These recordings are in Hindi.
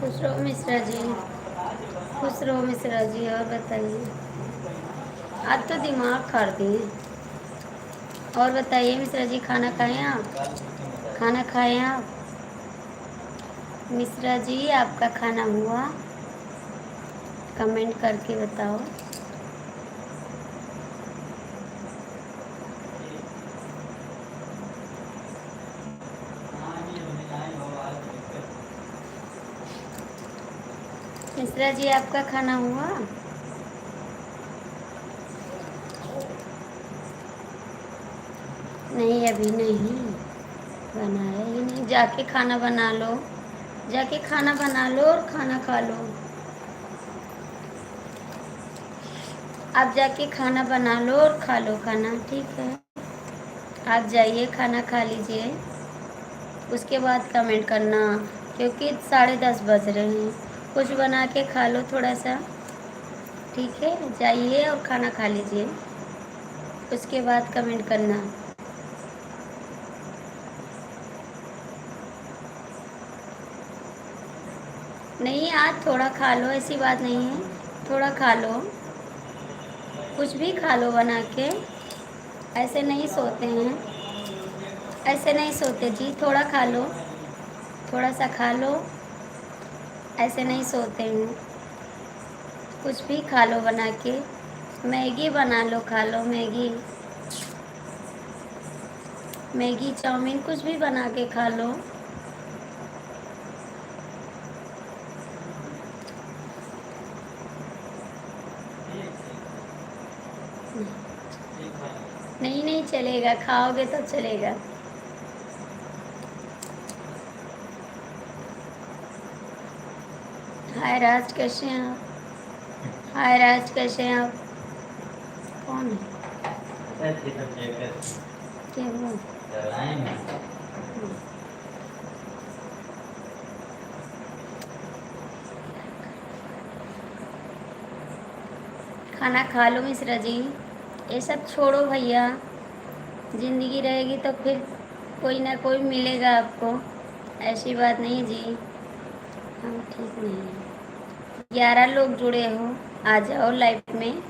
खुश रहो मिश्रा जी, खुश रहो मिश्रा जी। और बताइए, आज तो दिमाग खार दिए। और बताइए मिश्रा जी, खाना खाएं आप? खाना खाएं आप? मिश्रा जी आपका खाना हुआ? कमेंट करके बताओ। मिश्रा जी आपका खाना हुआ? नहीं, अभी नहीं बनाया ही नहीं। जाके खाना बना लो, जाके खाना बना लो और खाना खा लो। आप जाके खाना बना लो और खा लो खाना, ठीक है? आप जाइए खाना खा लीजिए, उसके बाद कमेंट करना, क्योंकि 10:30 बज रहे हैं। कुछ बना के खा लो थोड़ा सा, ठीक है? जाइए और खाना खा लीजिए, उसके बाद कमेंट करना। नहीं, आज थोड़ा खा लो, ऐसी बात नहीं है, थोड़ा खा लो, कुछ भी खा लो बना के। ऐसे नहीं सोते हैं, ऐसे नहीं सोते जी, थोड़ा खा लो, थोड़ा सा खा लो, ऐसे नहीं सोते हैं। कुछ भी खा लो बना के, मैगी बना लो, खा लो मैगी, मैगी चाउमीन कुछ भी बना के खा लो। नहीं नहीं चलेगा, खाओगे तो चलेगा। हाय राज, कैसे हैं आप? हाय राज, कैसे हैं आप? कौन है? क्या हुआ? खाना खा लो मिश्रा जी, ये सब छोड़ो भैया। ज़िंदगी रहेगी तो फिर कोई ना कोई मिलेगा आपको, ऐसी बात नहीं जी। हम ठीक नहीं हैं। 11 लोग जुड़े हो, आ जाओ लाइव में।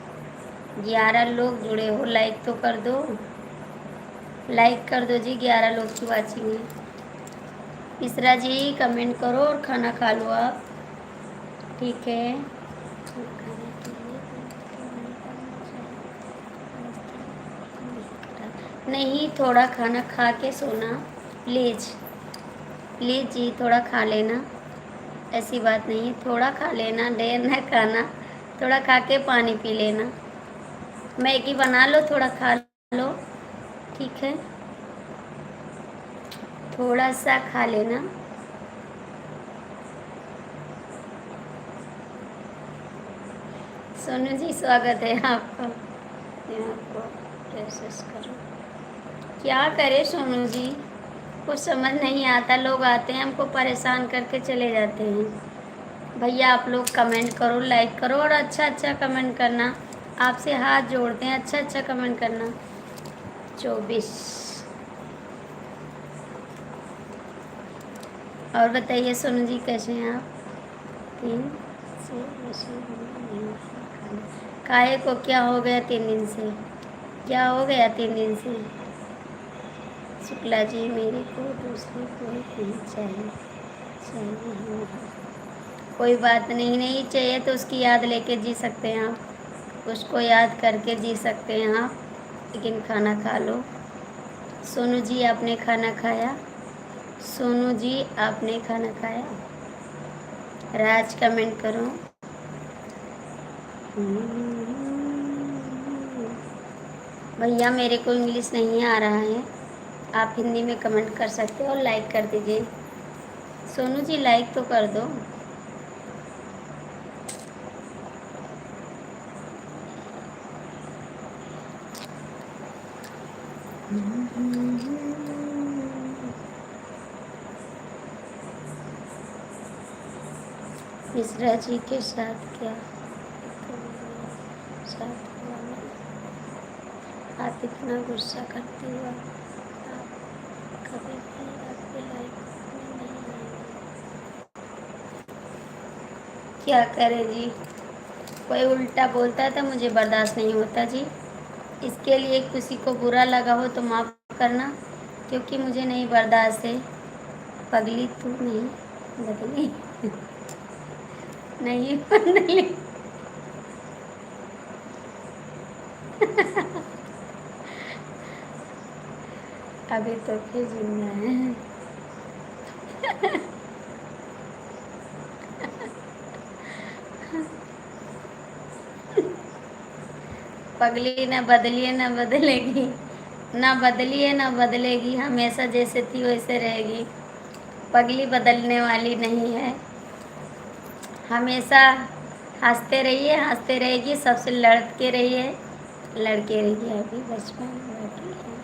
11 लोग जुड़े हो, लाइक तो कर दो, लाइक कर दो जी। 11 लोग की वाचिंग है। मिश्रा जी कमेंट करो और खाना खा लो आप, ठीक है? नहीं, थोड़ा खाना खा के सोना प्लीज, प्लीज जी, थोड़ा खा लेना, ऐसी बात नहीं है, थोड़ा खा लेना, ढेर ना खाना, थोड़ा खा के पानी पी लेना। मैगी बना लो, थोड़ा खा लो, ठीक है? थोड़ा सा खा लेना। सोनू जी स्वागत है आपका। आपको प्रोसेस करो, क्या करे सोनू जी, कुछ समझ नहीं आता। लोग आते हैं हमको परेशान करके चले जाते हैं। भैया आप लोग कमेंट करो, लाइक करो और अच्छा अच्छा कमेंट करना, आपसे हाथ जोड़ते हैं, अच्छा अच्छा कमेंट करना। 24। और बताइए सोनू जी कैसे हैं आप? 3 से काहे को क्या हो गया 3 दिन से? क्या हो गया 3 दिन से? शुक्ला जी मेरे को दूसरी कोई नहीं चाहिए, चाहिए ही नहीं। कोई बात नहीं, नहीं चाहिए तो उसकी याद लेके जी सकते हैं आप, उसको याद करके जी सकते हैं आप, लेकिन खाना खा लो। सोनू जी आपने खाना खाया? सोनू जी आपने खाना खाया? राज कमेंट करो। भैया मेरे को इंग्लिश नहीं आ रहा है, आप हिंदी में कमेंट कर सकते हो और लाइक कर दीजिए। सोनू जी लाइक तो कर दो। मिश्रा जी के साथ क्या साथ हुआ नहीं? आप इतना गुस्सा करते हो, आप कभी भी आपके लाइफ में नहीं आएंगे। क्या करे जी, कोई उल्टा बोलता है तो मुझे बर्दाश्त नहीं होता जी। इसके लिए किसी को बुरा लगा हो तो माफ़ करना, क्योंकि मुझे नहीं बर्दाश्त है। पगली तू नहीं बदली नहीं बदली अभी तो फिर जिंदा है। पगली ना बदली है ना बदलेगी, ना बदली है ना बदलेगी, हमेशा जैसे थी वैसे रहेगी। पगली बदलने वाली नहीं है, हमेशा हंसते रहिए, हंसते रहेगी, सबसे लड़के रहिए, लड़के रहिए। अभी बचपन बाकी है,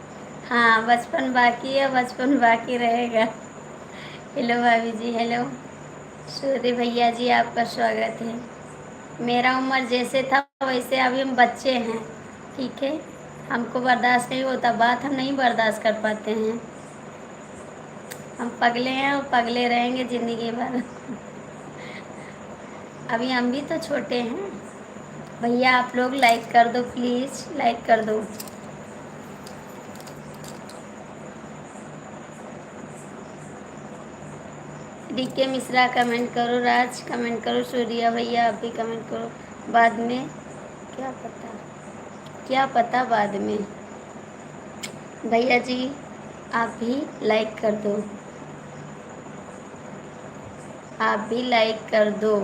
हाँ बचपन बाकी है, बचपन बाकी रहेगा। हेलो भाभी जी, हेलो सूर्य भैया जी, आपका स्वागत है। मेरा उम्र जैसे था वैसे अभी हम बच्चे हैं, ठीक है। हमको बर्दाश्त नहीं होता, बात हम नहीं बर्दाश्त कर पाते हैं। हम पगले हैं और पगले रहेंगे ज़िंदगी भर। अभी हम भी तो छोटे हैं। भैया आप लोग लाइक कर दो प्लीज़, लाइक कर दो। डीके मिश्रा कमेंट करो, राज कमेंट करो, सूर्या भैया आप भी कमेंट करो। बाद में क्या पता, क्या पता बाद में। भैया जी आप भी लाइक कर दो, आप भी लाइक कर दो।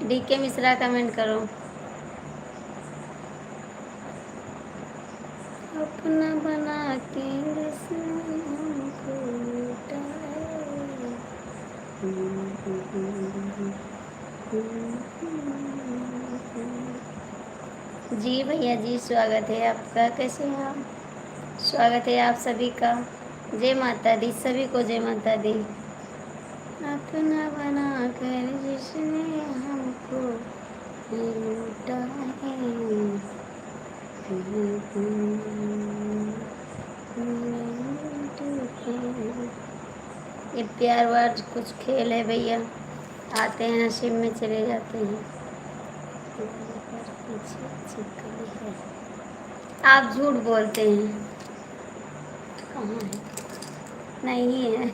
डीके मिश्रा कमेंट करो। अपना बना के जिसने हमको लुटाया। जी भैया जी स्वागत है आपका, कैसे हैं आप? स्वागत है आप सभी का। जय माता दी, सभी को जय माता दी। अपना बना कर जिसने हमको लूटा है। ये प्यार वार कुछ खेल है भैया, आते हैं नसीब में चले जाते हैं। आप झूठ बोलते हैं, कहाँ है? नहीं है,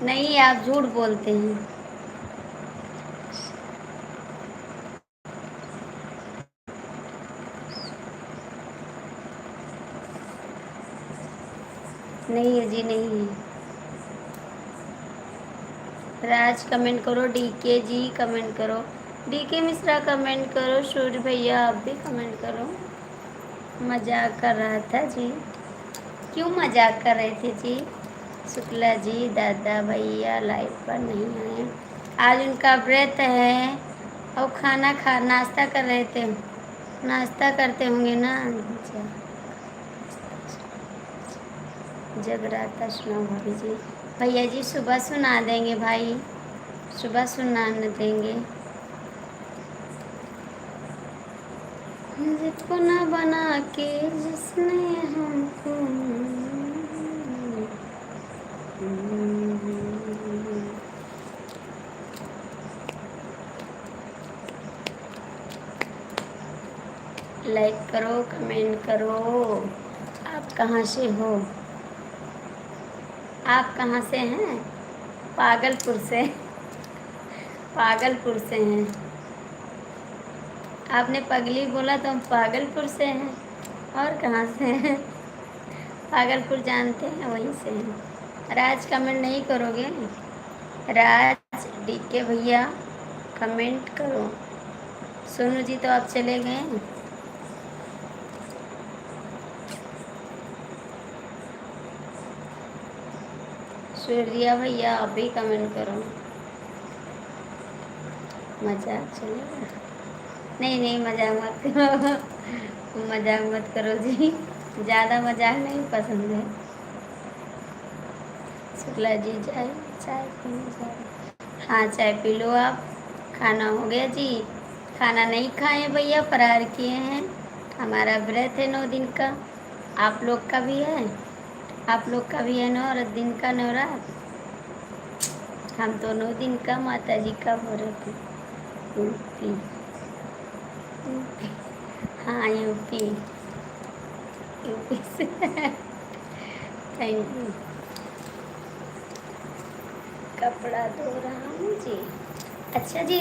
नहीं आप झूठ बोलते हैं। नहीं है जी, नहीं है। राज कमेंट करो, डीके जी कमेंट करो, डीके मिश्रा कमेंट करो, सूर्य भैया आप भी कमेंट करो। मजाक कर रहा था जी, क्यों मजाक कर रहे थे जी? शुक्ला जी, दादा भैया लाइव पर नहीं आए, आज उनका व्रत है और खाना खा नाश्ता कर रहे थे, नाश्ता करते होंगे ना। जगराता सुनाओ भाभी जी। भैया जी सुबह सुना देंगे भाई, सुबह सुना देंगे। मुझको ना बना के जिसने हमको लाइक करो, कमेंट करो। आप कहाँ से हो? आप कहाँ से हैं? पागलपुर से, पागलपुर से हैं। आपने पगली बोला तो हम पागलपुर से हैं, और कहाँ से हैं? पागलपुर जानते हैं, वहीं से हैं। राज कमेंट नहीं करोगे? राज डीके भैया कमेंट करो। सोनू जी तो आप चले गए। सूर्या भैया आप भी कमेंट करो। मजाक चलेगा? नहीं नहीं मजाक मत करो, मजाक मत करो जी, ज़्यादा मजाक नहीं पसंद है। शुक्ला जी चाय, चाय पीने जा रहे? हाँ चाय पी लो आप। खाना हो गया जी? खाना नहीं खाए भैया, फरार किए हैं। हमारा व्रत है 9 दिन का, आप लोग का भी है, आप लोग का भी है 9 दिन का नवरात्र। हम तो 9 दिन का माता जी का व्रत है। यूपी। यूपी। हाँ यूपी। यूपी से। Thank you. कपड़ा धो रहा हूँ जी। अच्छा जी,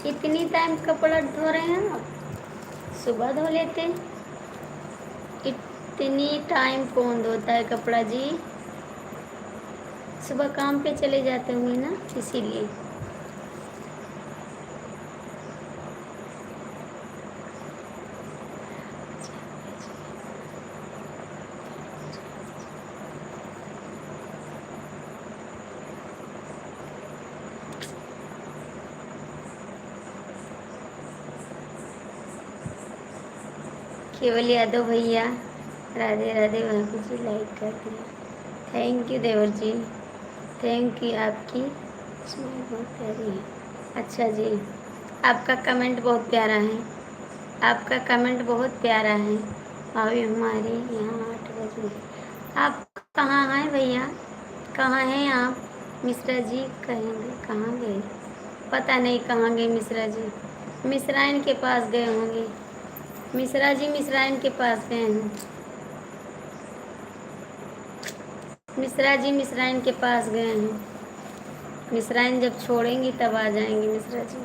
इतनी टाइम कपड़ा धो रहे हैं आप? सुबह धो लेते हैं। इतनी टाइम कौन धोता है कपड़ा जी? सुबह काम पे चले जाते होंगे ना, इसीलिए। केवल यादव भैया, राधे राधे, भाभी जी लाइक कर दिया। थैंक यू देवर जी, थैंक यू। आपकी स्माइल बहुत प्यारी है। अच्छा जी, आपका कमेंट बहुत प्यारा है। आपका कमेंट बहुत प्यारा है। अभी हमारे यहाँ 8 बजे। आप कहाँ हैं भैया? कहाँ हैं आप? मिश्रा जी कहेंगे कहाँ गए? पता नहीं कहाँ गए मिश्रा जी। मिश्राइन के पास गए होंगे। मिश्रा जी मिश्राइन के पास गए हैं। मिश्रा जी मिश्राइन के पास गए हैं। मिश्राइन जब छोड़ेंगी तब आ जाएंगे मिश्रा जी।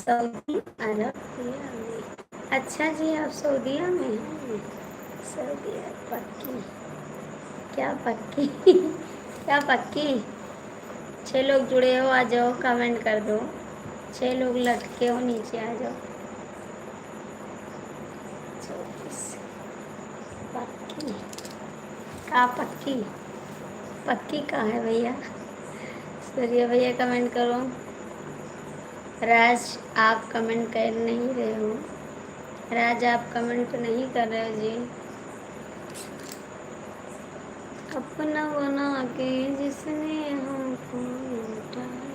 सऊदी अरब में। अच्छा जी, आप सऊदीया में हैं? सऊदी अरब पक्की? क्या पक्की? क्या पक्की? 6 लोग जुड़े हो, आ जाओ, कमेंट कर दो। 6 लोग लटके हो, नीचे आ जाओ। 24 पक्की? का पक्की? पक्की कहाँ है भैया? सूर्य भैया कमेंट करो। राज आप कमेंट कर नहीं रहे हो। राज आप कमेंट नहीं कर रहे हो जी। अपना बना के जिसने हमको लुटाया।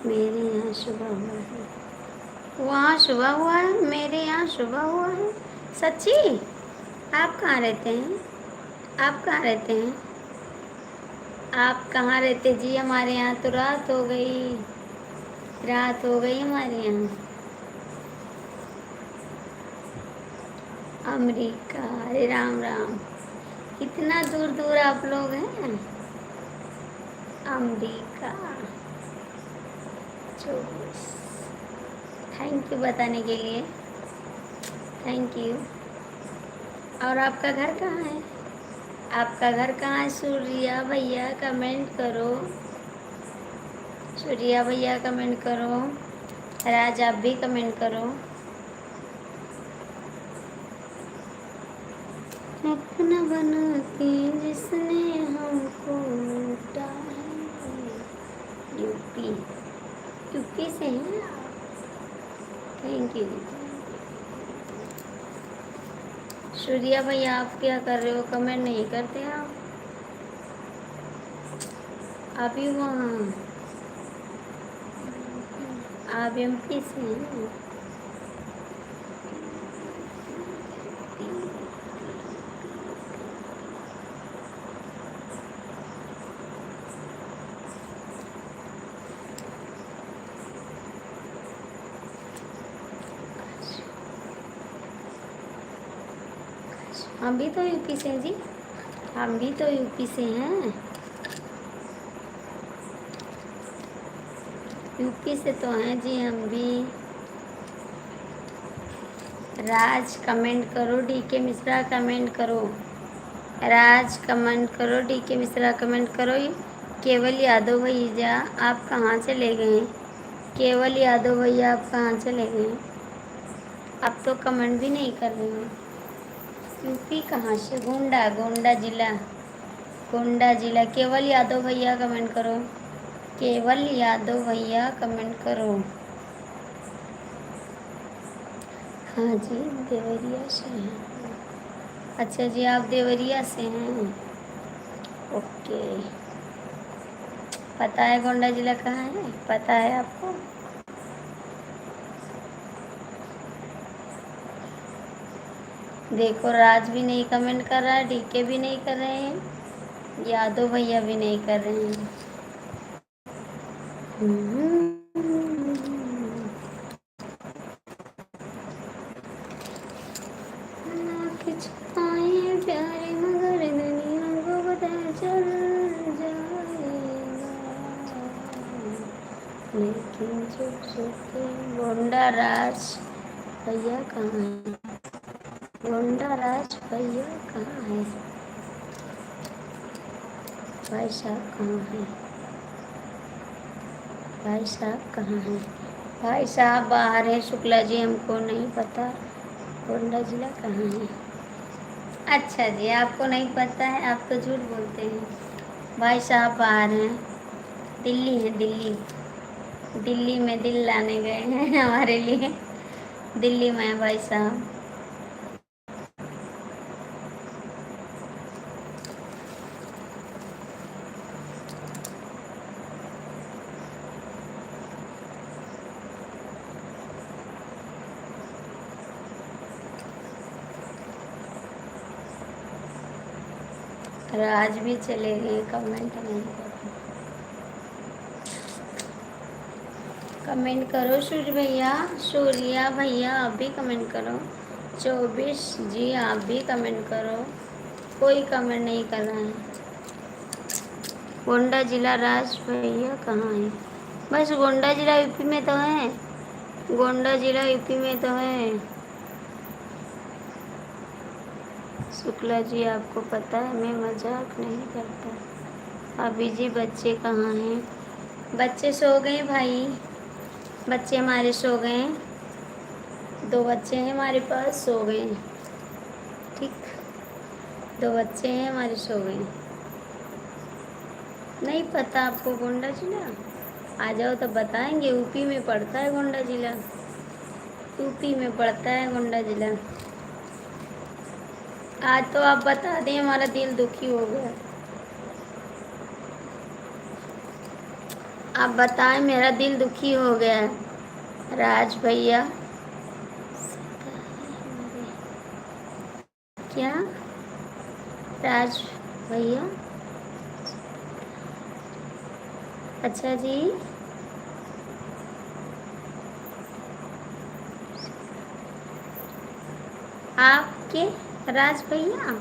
मेरे यहाँ सुबह हुआ है। वहाँ सुबह हुआ है, मेरे यहाँ सुबह हुआ है। सच्ची? आप कहाँ रहते हैं? आप कहाँ रहते हैं? आप कहाँ रहते जी? हमारे यहाँ तो रात हो गई। रात हो गई हमारे यहाँ। अमेरिका। अरे राम राम, कितना दूर दूर आप लोग हैं। अमेरिका। 24। थैंक यू बताने के लिए। Thank you. और आपका घर कहाँ है? आपका घर कहाँ है? सूर्या भैया कमेंट करो। सूर्या भैया कमेंट करो। राज आप भी कमेंट करो। अपना बना के जिसने हमको लूटा है। यूपी। यूपी से हैं आप? Thank you. सूर्या भैया आप क्या कर रहे हो? कमेंट नहीं करते आप? अभी वहाँ आप एमपी से हैं? हम भी तो यूपी से हैं जी। हम भी तो यूपी से हैं। यूपी से तो हैं जी हम भी। राज कमेंट करो, डीके मिश्रा कमेंट करो। राज कमेंट करो, डीके मिश्रा कमेंट करो। केवल यादव भैया आप कहाँ चले गए? केवल यादव भैया आप कहाँ चले गए? आप तो कमेंट भी नहीं कर रहे हो। यूपी कहाँ से? गोंडा, गोंडा जिला। गोंडा जिला। केवल यादव भैया कमेंट करो। केवल यादव भैया कमेंट करो। हाँ जी, देवरिया से हैं। अच्छा जी, आप देवरिया से हैं? ओके। पता है गोंडा जिला कहाँ है? पता है आपको? देखो, राज भी नहीं कमेंट कर रहा है, डीके भी नहीं कर रहे हैं, यादव भैया भी नहीं कर रहे हैं। कुछ आए प्यारे मगर दुनिया को पता चल जाएगा, लेकिन चुप चुप के। गोंडा राज भैया कहाँ है? गोंडा राज भैया कहाँ है? भाई साहब कहाँ है? भाई साहब कहाँ है? भाई साहब बाहर है। शुक्ला जी, हमको नहीं पता गोंडा जिला कहाँ है। अच्छा जी, आपको नहीं पता है, आप तो झूठ बोलते हैं। भाई साहब बाहर हैं, दिल्ली है दिल्ली। दिल्ली में दिल लाने गए हैं हमारे लिए। दिल्ली में है भाई साहब। राज भी चले गए, कमेंट नहीं कर। कमेंट करो सूर्य भैया, सूर्या भैया आप भी कमेंट करो। 24 जी आप भी कमेंट करो। कोई कमेंट नहीं कर रहा है। गोंडा जिला राज भैया कहाँ है? बस गोंडा जिला यूपी में तो है। गोंडा जिला यूपी में तो है। शुक्ला जी, आपको पता है मैं मजाक नहीं करता। अभी जी बच्चे कहाँ हैं? बच्चे सो गए भाई, बच्चे हमारे सो गए। 2 बच्चे हैं हमारे पास, सो गए। ठीक, 2 बच्चे हैं हमारे, सो गए। नहीं पता आपको गोंडा जिला? आ जाओ तो बताएंगे। यूपी में पड़ता है गोंडा जिला, यूपी में पड़ता है गोंडा जिला। आज तो आप बता दें, हमारा दिल दुखी हो गया। आप बताएं, मेरा दिल दुखी हो गया। राज भैया क्या? राज भैया, अच्छा जी। आपके राज भैया,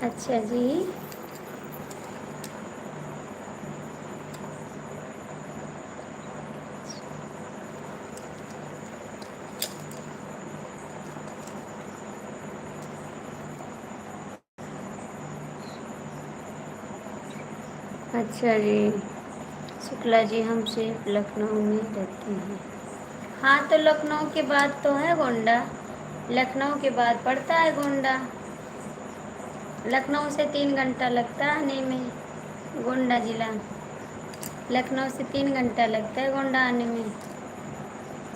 अच्छा जी। अच्छा जी। शुक्ला जी, हम सिर्फ लखनऊ में रहते हैं। हाँ, तो लखनऊ के बाद तो है गोंडा। लखनऊ के बाद पड़ता है गोंडा। लखनऊ से 3 घंटा लगता है आने में गोंडा जिला। लखनऊ से 3 घंटा लगता है गोंडा आने में।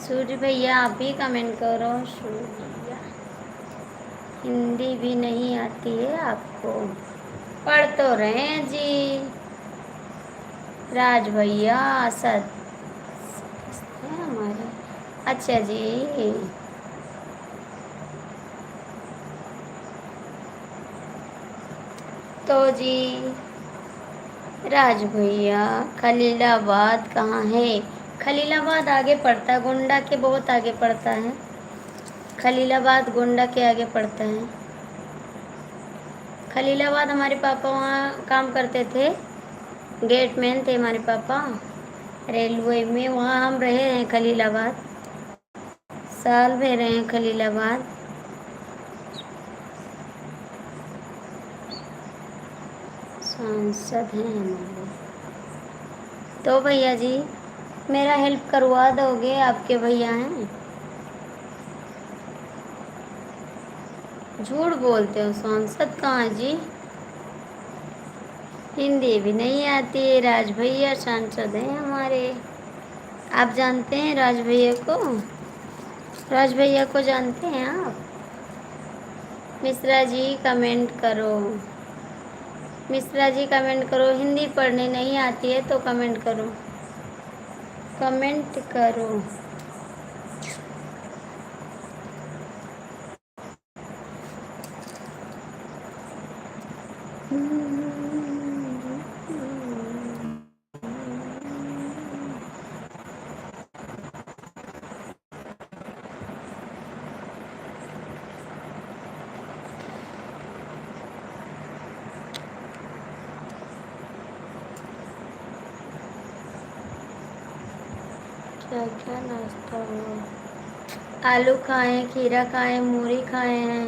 सूर्य भैया आप भी कमेंट करो। सूर्या, हिंदी भी नहीं आती है आपको? पढ़ तो रहे हैं जी। राज भैया असद है हमारे। अच्छा जी। तो जी, राज भैया खलीलाबाद कहाँ है? खलीलाबाद आगे पड़ता है, गोंडा के बहुत आगे पड़ता है। खलीलाबाद गोंडा के आगे पड़ता है। खलीलाबाद हमारे पापा वहाँ काम करते थे, गेटमैन थे हमारे पापा रेलवे में। वहाँ हम रहे हैं खलीलाबाद, साल भर रहे हैं खलीलाबाद। सांसद हैं हमारे। तो भैया जी, मेरा हेल्प करवा दोगे? आपके भैया हैं। झूठ बोलते हो, सांसद कहाँ है जी? हिंदी भी नहीं आती। राज भैया सांसद हैं हमारे। आप जानते हैं राज भैया को? राज भैया को जानते हैं आप? मिश्रा जी कमेंट करो। मिश्रा जी कमेंट करो। हिंदी पढ़ने नहीं आती है तो कमेंट करो, कमेंट करो। क्या क्या नाश्ता हुआ? आलू खाए, खीरा खाए, मूली खाए हैं।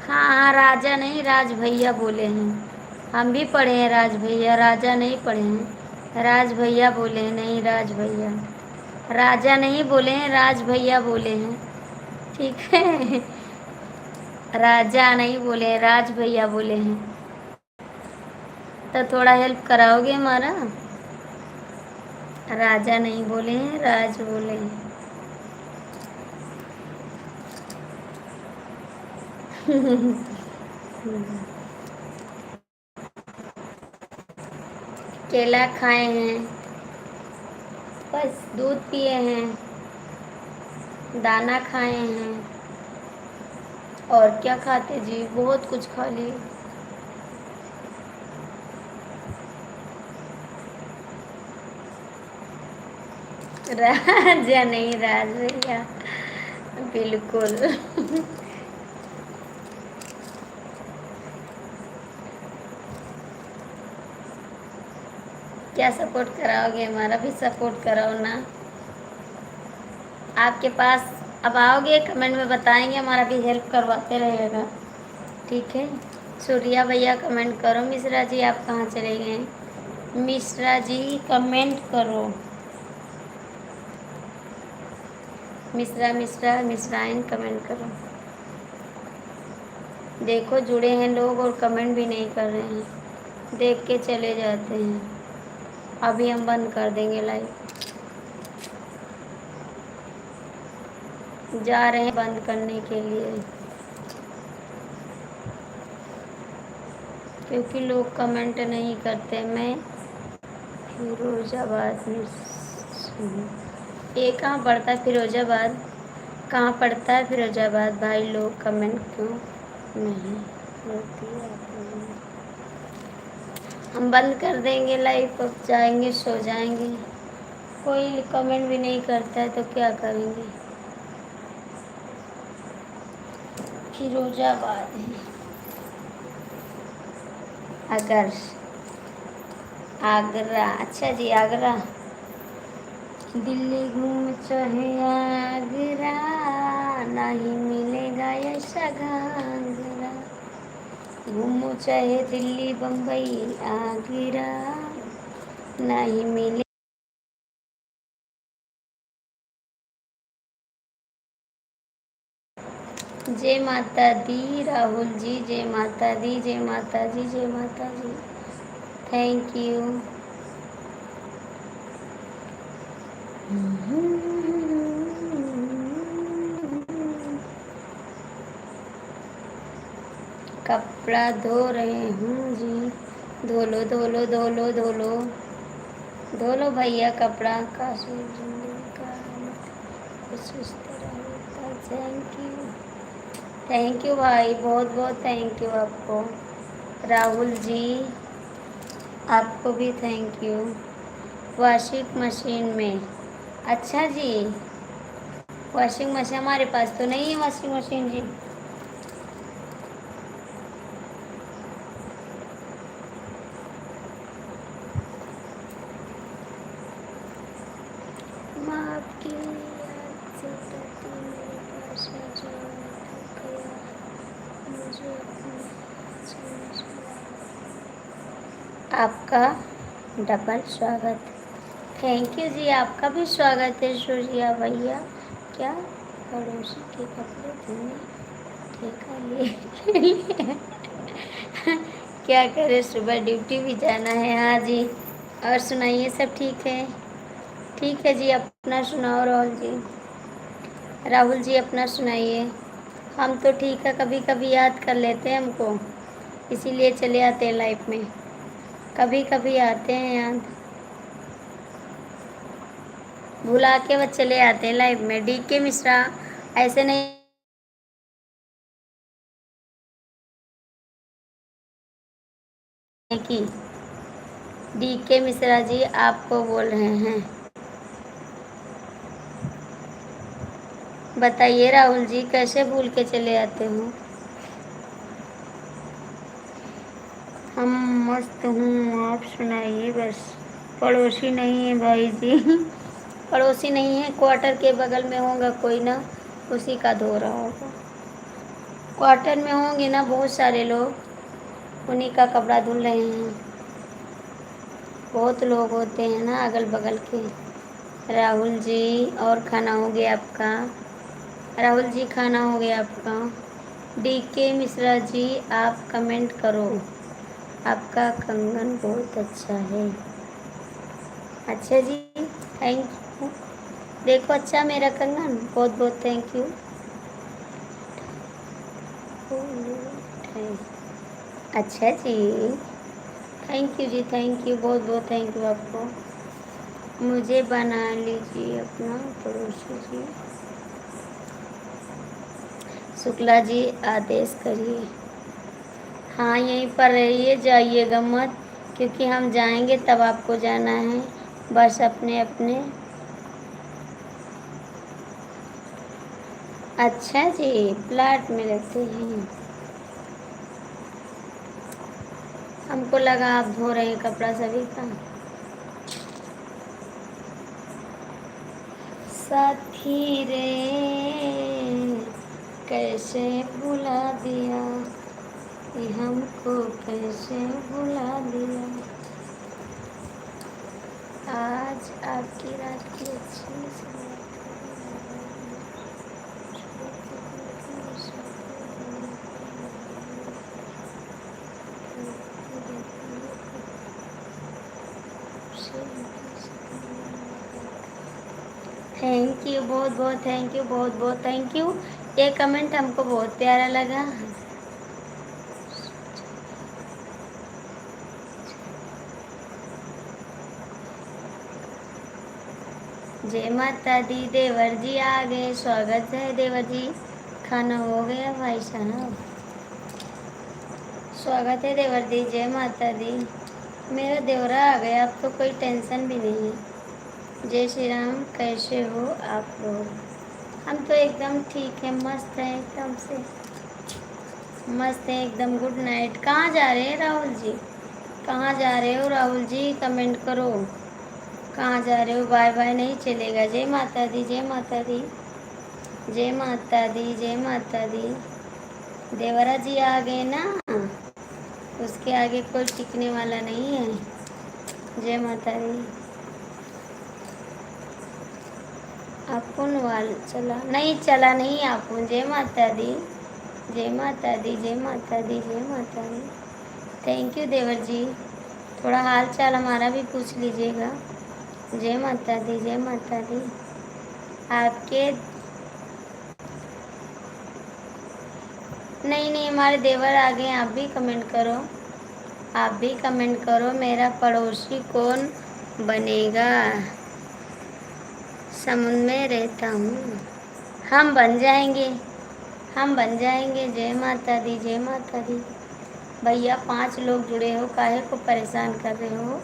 हाँ हाँ, राजा नहीं राज भैया बोले हैं। हम भी पढ़े हैं राज भैया, राजा नहीं पढ़े हैं। राज भैया बोले हैं, नहीं राज भैया। राजा नहीं बोले हैं, राज भैया बोले हैं। ठीक है। राजा नहीं बोले हैं, राज भैया बोले हैं। तो थोड़ा हेल्प कराओगे हमारा? राजा नहीं बोले हैं, राज बोले हैं। केला खाए हैं, बस दूध पिए हैं, दाना खाए हैं। और क्या खाते जी, बहुत कुछ खा लिए। राजा नहीं राज भैया, बिल्कुल। क्या सपोर्ट कराओगे? हमारा भी सपोर्ट कराओ ना। आपके पास अब आओगे, कमेंट में बताएंगे, हमारा भी हेल्प करवाते रहेगा। ठीक है। सूर्या भैया कमेंट करो। मिश्रा जी आप कहाँ चले गए? मिश्रा जी कमेंट करो। मिश्राइन कमेंट करो। देखो जुड़े हैं लोग और कमेंट भी नहीं कर रहे हैं, देख के चले जाते हैं। अभी हम बंद कर देंगे लाइव, जा रहे हैं बंद करने के लिए, क्योंकि लोग कमेंट नहीं करते। मैं फिरोजाबाद में ये कहाँ पड़ता है फिरोजाबाद? कहाँ पड़ता है फिरोजाबाद? भाई लोग कमेंट क्यों नहीं करती है आप लोगों? हम बंद कर देंगे लाइव, अब जाएंगे सो जाएंगे। कोई कमेंट भी नहीं करता है तो क्या करेंगे? फिरोजाबाद है। अगर आगरा, अच्छा जी आगरा। दिल्ली घूम चाहे आगरा, नहीं मिलेगा ऐसा घाघरा। घूमो चाहे दिल्ली बम्बई आगरा, नहीं मिले। जय माता दी राहुल जी, जय माता दी, जय माता जी, जय माता जी। Thank you. कपड़ा धो रहे हूँ जी। धो लो धो लो धो लो धो लो धो लो भैया कपड़ा। का जिंदगी का कुछ इस तरह होता। थैंक यू, थैंक यू भाई, बहुत बहुत थैंक यू आपको। राहुल जी आपको भी थैंक यू। वॉशिंग मशीन में, अच्छा जी। वॉशिंग मशीन हमारे पास तो नहीं है वॉशिंग मशीन जी। माँ आपकी याद से टूटी मेरे पास है जो टूट गया, मुझे अपने आपका डबल स्वागत। थैंक यू जी, आपका भी स्वागत है सूर्या भैया। क्या पड़ोसी के कपड़े धोने ठेका लिए? क्या करें, सुबह ड्यूटी भी जाना है। हाँ जी। और सुनाइए, सब ठीक है? ठीक है जी, अपना सुनाओ राहुल जी। राहुल जी अपना सुनाइए। हम तो ठीक है, कभी कभी याद कर लेते हैं हमको, इसीलिए चले आते हैं लाइफ में। कभी कभी आते हैं याद, भुला के वो चले आते हैं लाइफ में। DK मिश्रा, ऐसे नहीं है कि DK मिश्रा जी आपको बोल रहे हैं। बताइए राहुल जी, कैसे भूल के चले आते हो? हम मस्त हूँ, आप सुनाइए बस। पड़ोसी नहीं है भाई जी। पड़ोसी नहीं है, क्वार्टर के बगल में होगा कोई ना, उसी का धो रहा होगा। क्वार्टर में होंगे ना बहुत सारे लोग, उन्हीं का कपड़ा धुल रहे हैं। बहुत लोग होते हैं ना अगल बगल के। राहुल जी, और खाना हो गया आपका? राहुल जी खाना हो गया आपका? DK मिश्रा जी आप कमेंट करो, आपका कंगन बहुत अच्छा है। अच्छा जी, थैंक यू। देखो अच्छा मेरा कंगन, बहुत बहुत थैंक यू। अच्छा जी, थैंक यू जी, थैंक यू, बहुत बहुत थैंक यू आपको। मुझे बना लीजिए अपना पड़ोसी जी। शुक्ला जी आदेश करिए। हाँ यहीं पर रहिए, जाइएगा मत, क्योंकि हम जाएंगे तब आपको जाना है, बस अपने अपने। अच्छा जी, प्लाट में रहते हैं। हमको लगा आप धो रहे हैं कपड़ा सभी का। साथी रे कैसे भुला दिया, ये हमको कैसे भुला दिया। आज आपकी रात की अच्छी थैंक यू, बहुत बहुत थैंक यू, बहुत बहुत थैंक यू। ये कमेंट हमको बहुत प्यारा लगा। जय माता दी, देवर जी आ गए, स्वागत है देवर जी। खाना हो गया भाई साहब? स्वागत है देवर दी, जय माता दी। मेरा देवरा आ गया, अब तो कोई टेंशन भी नहीं है। जय श्री राम, कैसे हो आप लोग? हम तो एकदम ठीक है, मस्त है एकदम से, मस्त है एकदम। Good night. कहाँ जा रहे हैं राहुल जी? कहाँ जा रहे हो राहुल जी, कमेंट करो। कहाँ जा रहे हो? बाय बाय नहीं चलेगा। जय माता दी, जय माता दी, जय माता दी, जय माता दी। देवरा जी आ गए ना, उसके आगे कोई टिकने वाला नहीं है। जय माता दी। अपुन वाल चला नहीं, चला नहीं अपुन। जय माता दी, जय माता दी, जय माता दी, जय माता दी। थैंक यू देवर जी, थोड़ा हाल चाल हमारा भी पूछ लीजिएगा। जय माता दी, जय माता दी। आपके नहीं नहीं, हमारे देवर आ गए। आप भी कमेंट करो, आप भी कमेंट करो। मेरा पड़ोसी कौन बनेगा? समुद्र में रहता हूँ, हम बन जाएंगे, हम बन जाएंगे। जय माता दी, जय माता दी। भैया 5 लोग जुड़े हो, काहे को परेशान कर रहे हो?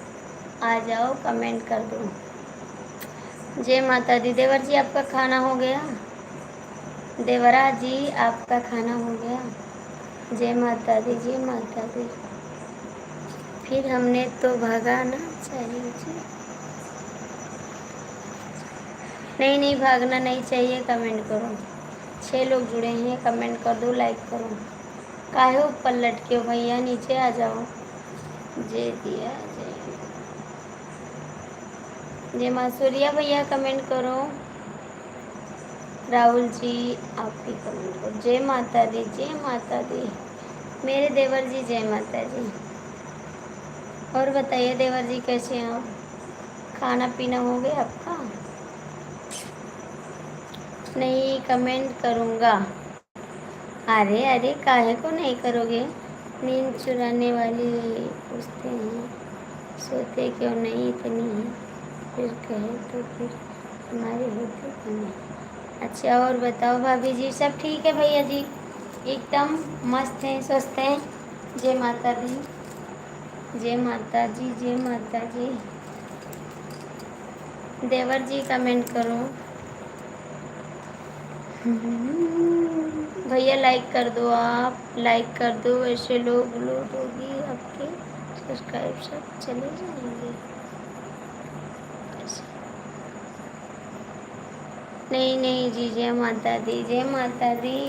आ जाओ, कमेंट कर दो। जय माता दी। देवर जी आपका खाना हो गया? देवरा जी आपका खाना हो गया? जय माता दी, जय माता दी। फिर हमने तो भागाना चाहिए जी। नहीं नहीं, भागना नहीं चाहिए, कमेंट करो। 6 लोग जुड़े हैं, कमेंट कर दो, लाइक करो। काहे ऊपर लटके हो भैया, नीचे आ जाओ। जय दिया, जय माँ सूर्या भैया कमेंट करो। राहुल जी आप भी कमेंट करो। जय माता दी, जय माता दी। मेरे देवर जी जय माता जी। और बताइए देवर जी कैसे हैं आप? खाना पीना हो गया आपका? नहीं कमेंट करूँगा। अरे अरे काहे को नहीं करोगे। नींद चुराने वाले पूछते हैं सोते क्यों नहीं इतनी है, फिर कहे तो फिर हमारे होते क्यों नहीं। अच्छा और बताओ भाभी जी, सब ठीक है भैया जी, एकदम मस्त हैं, स्वस्थ हैं। जय माता दी, जय माता जी, जय माता जी। देवर जी कमेंट करो। भैया लाइक कर दो, आप लाइक कर दो, ऐसे लोग लोड होगी आपके सब्सक्राइब सब चले जाएंगे। नहीं नहीं जी, जय माता दी, जय माता दी।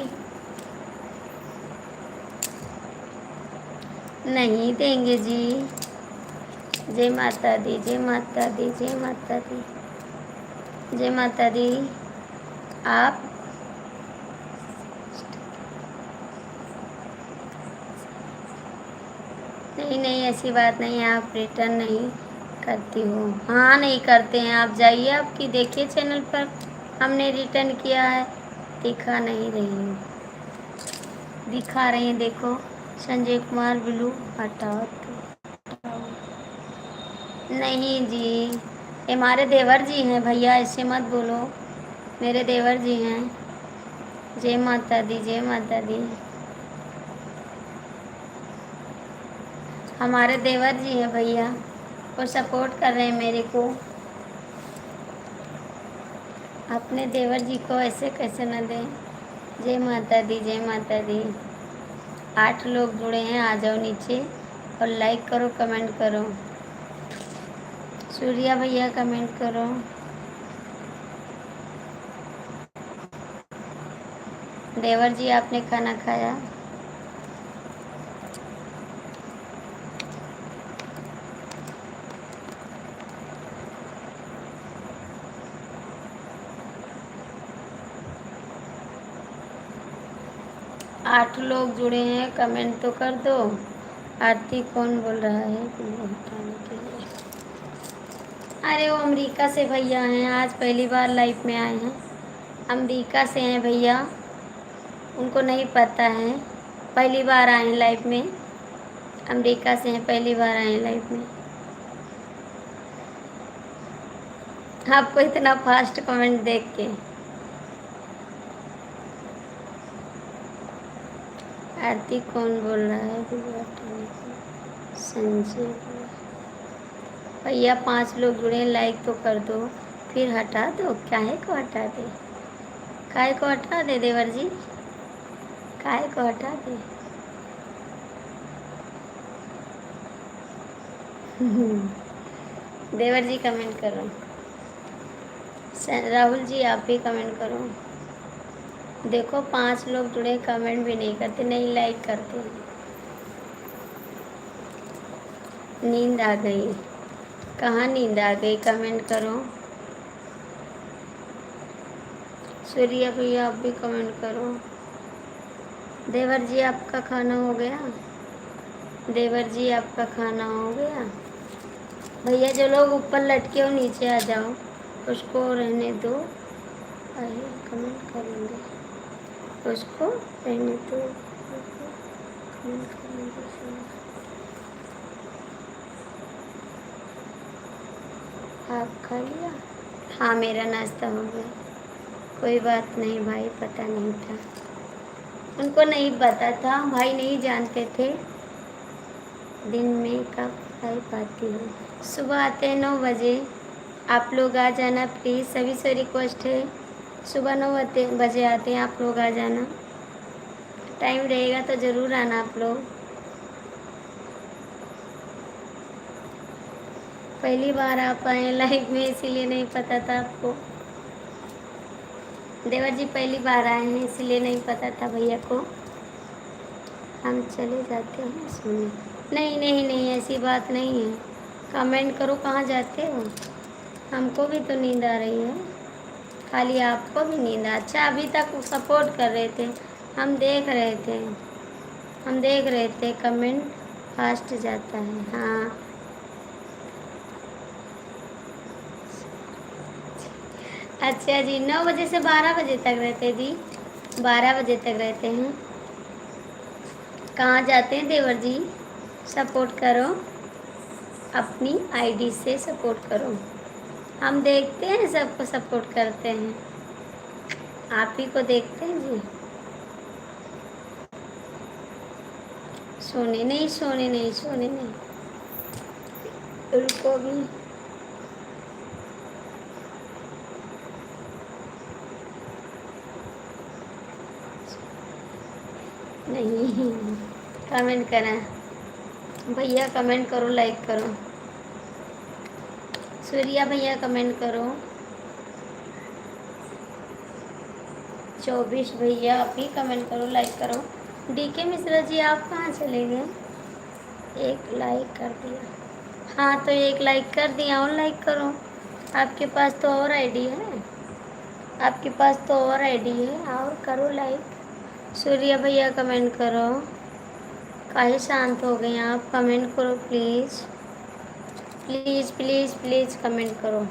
नहीं देंगे जी। जय माता दी, जय माता दी, जय माता दी, जय माता दी। आप नहीं नहीं, ऐसी बात नहीं है, आप रिटर्न नहीं करती हो। हाँ नहीं करते हैं, आप जाइए, आपकी देखिए चैनल पर हमने रिटर्न किया है, दिखा नहीं रही हूँ, दिखा रही हैं देखो। संजय कुमार ब्लू हटाओ तो हटाओ। नहीं जी, ये हमारे देवर जी हैं भैया, ऐसे मत बोलो, मेरे देवर जी हैं। जय माता दी, जय माता दी। हमारे देवर जी हैं भैया, वो सपोर्ट कर रहे हैं मेरे को। अपने देवर जी को ऐसे कैसे न दें। जय माता दी, जय माता दी। 8 लोग जुड़े हैं, आ जाओ नीचे और लाइक करो, कमेंट करो। सूर्या भैया कमेंट करो। देवर जी आपने खाना खाया। 8 लोग जुड़े हैं, कमेंट तो कर दो। आरती कौन बोल रहा है वीडियो हटाने के लिए। अरे वो अमेरिका से भैया हैं, आज पहली बार लाइव में आए हैं, अमेरिका से हैं भैया, उनको नहीं पता है, पहली बार आए हैं लाइव में, अमेरिका से हैं, पहली बार आए हैं लाइव में। आपको इतना फास्ट कमेंट देख के। आरती कौन बोल रहा है वीडियो हटाने के। संजय भैया 5 लोग जुड़े हैं, लाइक तो कर दो, फिर हटा दो। काहे को हटा दे, काहे को हटा दे देवर जी, काहे को हटा दे। देवर जी कमेंट करो। राहुल जी आप भी कमेंट करो। देखो 5 लोग जुड़े, कमेंट भी नहीं करते, नहीं लाइक करते। नींद आ गई, कहाँ नींद आ गई, कमेंट करो। सूर्या भैया आप भी कमेंट करो। देवर जी आपका खाना हो गया, देवर जी आपका खाना हो गया। भैया जो लोग ऊपर लटके हो नीचे आ जाओ, उसको रहने दो, आइए कमेंट करेंगे, उसको रहने दो, कमेंट करेंगे। आप खा लिया। हाँ मेरा नाश्ता हो गया। कोई बात नहीं भाई, पता नहीं था, उनको नहीं पता था, भाई नहीं जानते थे। दिन में कब खाई पाती हूँ, सुबह आते हैं 9 बजे, आप लोग आ जाना प्लीज़, सभी से रिक्वेस्ट है, सुबह 9 बजे आते हैं, आप लोग आ जाना, टाइम रहेगा तो ज़रूर आना आप लोग। पहली बार आप आए लाइव में, इसीलिए नहीं पता था आपको। देवर जी पहली बार आए हैं, इसलिए नहीं पता था भैया को। हम चले जाते हैं सोने। नहीं नहीं नहीं, ऐसी बात नहीं है, कमेंट करो कहाँ जाते हो, हमको भी तो नींद आ रही है, खाली आपको भी नींद। अच्छा अभी तक सपोर्ट कर रहे थे, हम देख रहे थे, हम देख रहे थे, कमेंट फास्ट जाता है। हाँ अच्छा जी, 9 बजे से 12 बजे तक रहते जी, 12 बजे तक रहते हैं। कहाँ जाते हैं देवर जी? सपोर्ट करो, अपनी आईडी से सपोर्ट करो। हम देखते हैं, सबको सपोर्ट करते हैं, आप ही को देखते हैं जी। सोने नहीं, सोने नहीं, सोने नहीं, रुको भी। नहीं, कमेंट करें भैया, कमेंट करो, लाइक करो। सूर्या भैया कमेंट करो। 24 भैया आप ही कमेंट करो, लाइक करो। डीके मिश्रा जी आप कहाँ चले गए? एक लाइक कर दिया। हाँ तो एक लाइक कर दिया, और लाइक करो। आपके पास तो और आईडी है, आपके पास तो और आईडी है, और करो लाइक। सूर्या भैया कमेंट करो। काहे शांत हो गए आप? कमेंट करो please, please please please comment करो।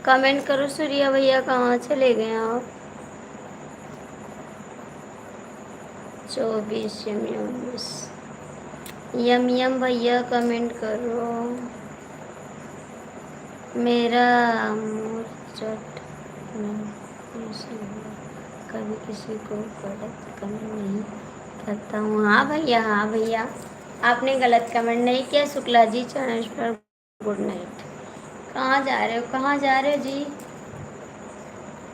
कमेंट करो सूर्या भैया, कहाँ चले गए आप? 24 यम यम यम भैया कमेंट करो। मेरा मुरझट कभी किसी को गलत कमेंट नहीं करता हूँ। हाँ भैया, हाँ भैया, आपने गलत कमेंट नहीं किया। शुक्ला जी चैनल पर गुड नाइट। कहाँ जा रहे हो, कहाँ जा रहे हो जी?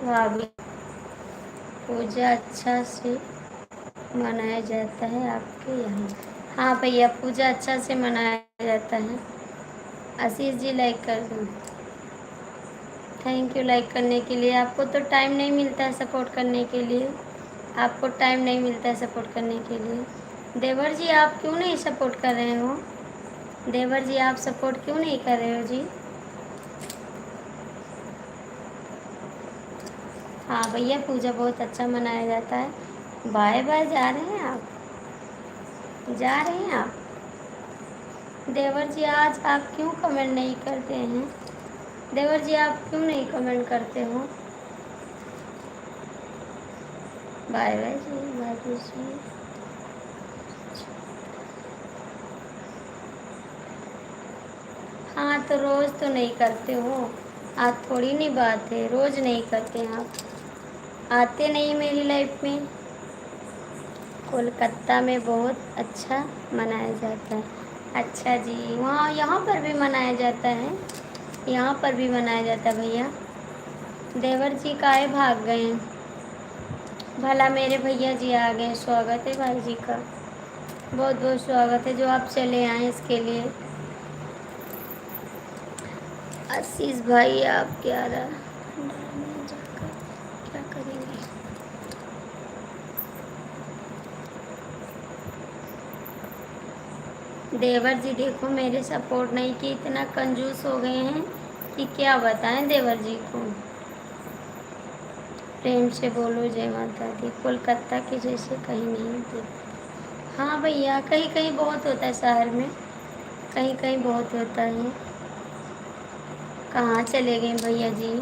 भाभी, पूजा अच्छा से मनाया जाता है आपके यहाँ? हाँ भैया, पूजा अच्छा से मनाया जाता है। आशीष जी लाइक कर दो। थैंक यू लाइक करने के लिए। आपको तो टाइम नहीं मिलता है सपोर्ट करने के लिए, आपको टाइम नहीं मिलता है सपोर्ट करने के लिए। देवर जी आप क्यों नहीं सपोर्ट कर रहे हो? देवर जी आप सपोर्ट क्यों नहीं कर रहे हो जी? हाँ भैया, पूजा बहुत अच्छा मनाया जाता है। बाय बाय, जा रहे हैं आप? जा रहे हैं आप? देवर जी आज आप क्यों कमेंट नहीं करते हैं? देवर जी आप क्यों नहीं कमेंट करते हो? बाय बाय जी, बाय बाय जी। हाँ तो रोज़ तो नहीं करते हो, आज थोड़ी नहीं बात है, रोज़ नहीं करते हैं आप, आते नहीं मेरी लाइफ में। कोलकाता में बहुत अच्छा मनाया जाता है। अच्छा जी, वहाँ यहाँ पर भी मनाया जाता है, यहाँ पर भी मनाया जाता है भैया। देवर जी काहे भाग गए हैं? भला मेरे भैया जी आ गए, स्वागत है भाई जी का, बहुत बहुत स्वागत है जो आप चले आए इसके लिए। आशीष भाई आप क्या जाकर क्या करेंगे? देवर जी देखो, मेरे सपोर्ट नहीं की, इतना कंजूस हो गए हैं कि क्या बताएं देवर जी को। प्रेम से बोलो जय माता दी। कोलकाता के जैसे कहीं नहीं थे। हाँ भैया, कहीं कहीं बहुत होता है शहर में, कहीं कहीं बहुत होता है। कहाँ चले गए भैया जी?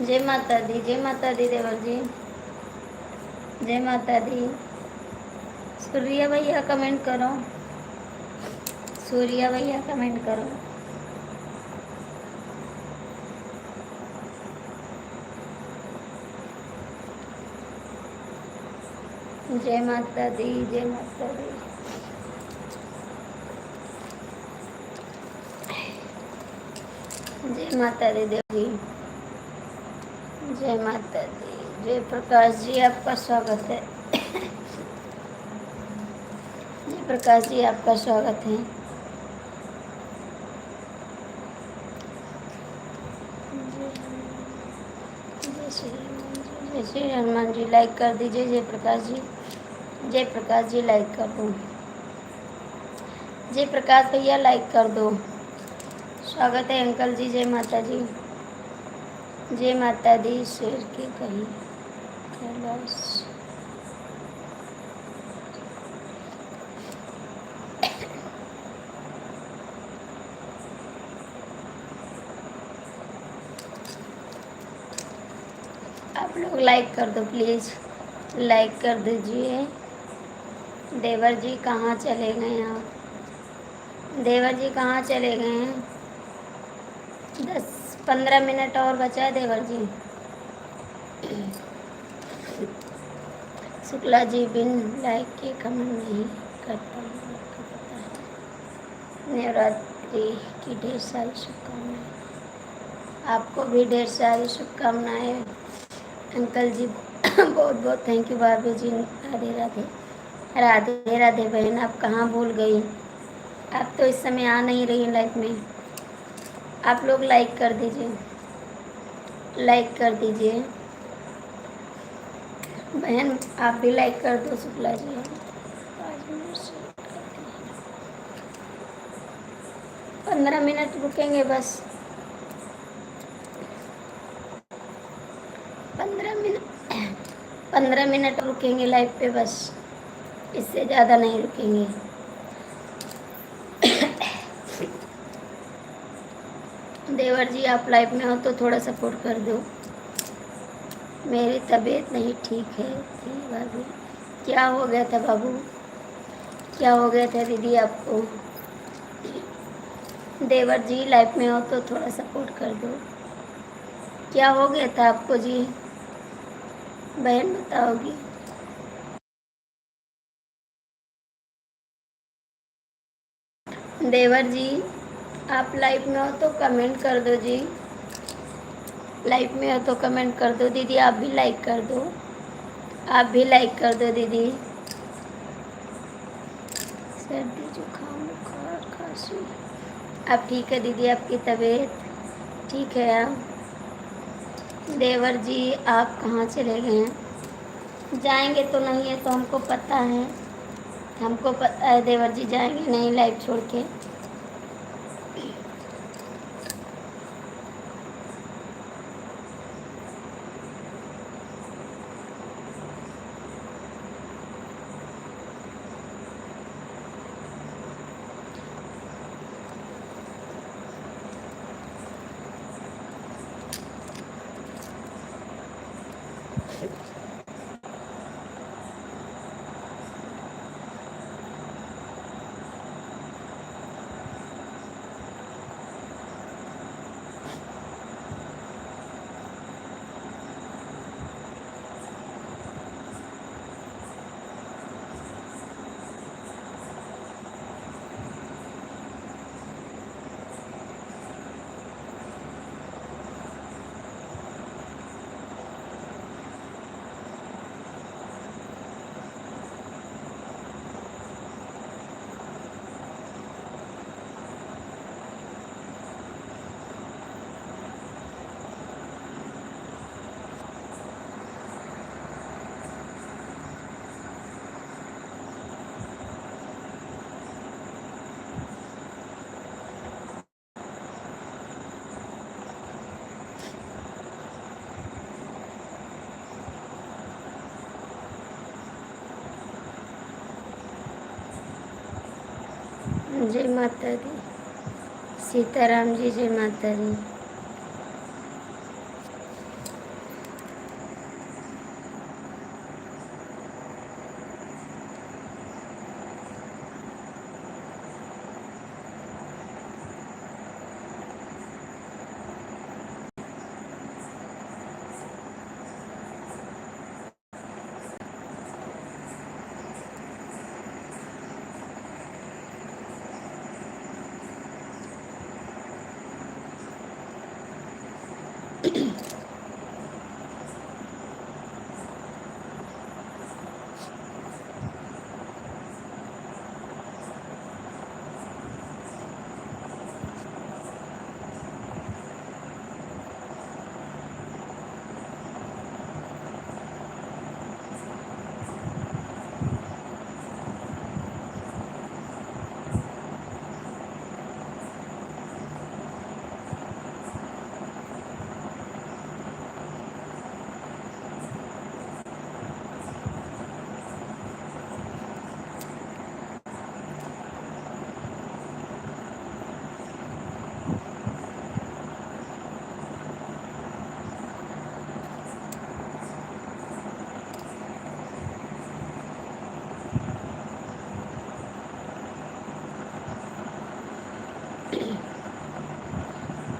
जय माता दी देवर जी। जय माता दी। सूर्या भैया कमेंट करो। सूर्या भैया कमेंट करो। जय माता दी। जय माता दी। जय माता दी देव जी। जय माता दी। जय प्रकाश जी आपका स्वागत है। जय प्रकाश जी आपका स्वागत है। जय श्री हनुमान जी। जय श्री हनुमान जी। लाइक कर दीजिए जय प्रकाश जी। जय प्रकाश जी लाइक कर दो। जय प्रकाश भैया लाइक कर दो। स्वागत है अंकल जी। जय माता जी। जय माता दी। शेर की कही कैलाश। आप लोग लाइक कर दो प्लीज़। लाइक कर दीजिए। देवर जी कहाँ चले गए आप? देवर जी कहाँ चले गए हैं? 10-15 मिनट और बचा है देवर जी। शुक्ला जी बिन लाइक के कमेंट नहीं करता हूँ, आपको पता है। नवरात्रि की ढेर सारी शुभकामनाएं। आपको भी ढेर सारी शुभकामनाएं अंकल जी। बहुत बहुत थैंक यू भाभी जी। राधे राधे। राधे राधे बहन, आप कहाँ भूल गई? आप तो इस समय आ नहीं रही लाइफ में। आप लोग लाइक कर दीजिए। लाइक कर दीजिए बहन, आप भी लाइक कर दो। शुक्ला जी 15 मिनट रुकेंगे बस। 15 मिनट 15 मिनट रुकेंगे लाइव पे बस। इससे ज़्यादा नहीं रुकेंगे। देवर जी आप लाइव में हो तो थोड़ा सपोर्ट कर दो। मेरी तबीयत नहीं ठीक है थी भाभी। क्या हो गया था बाबू? क्या हो गया था दीदी आपको? देवर जी लाइव में हो तो थोड़ा सपोर्ट कर दो। क्या हो गया था आपको जी? बहन बताओगी। देवर जी आप लाइव में हो तो कमेंट कर दो जी। लाइव में हो तो कमेंट कर दो दीदी। आप भी लाइक कर दो। आप भी लाइक कर दो दीदी। सर्दी जुकाम बुखार खांसी। आप ठीक है दीदी? आपकी तबीयत ठीक है? आप देवर जी आप कहाँ चले गए हैं? जाएंगे तो नहीं है तो हमको पता है। हमको पता है देवर जी जाएंगे नहीं लाइव छोड़ के। जय माता दी। सीताराम जी जय माता दी।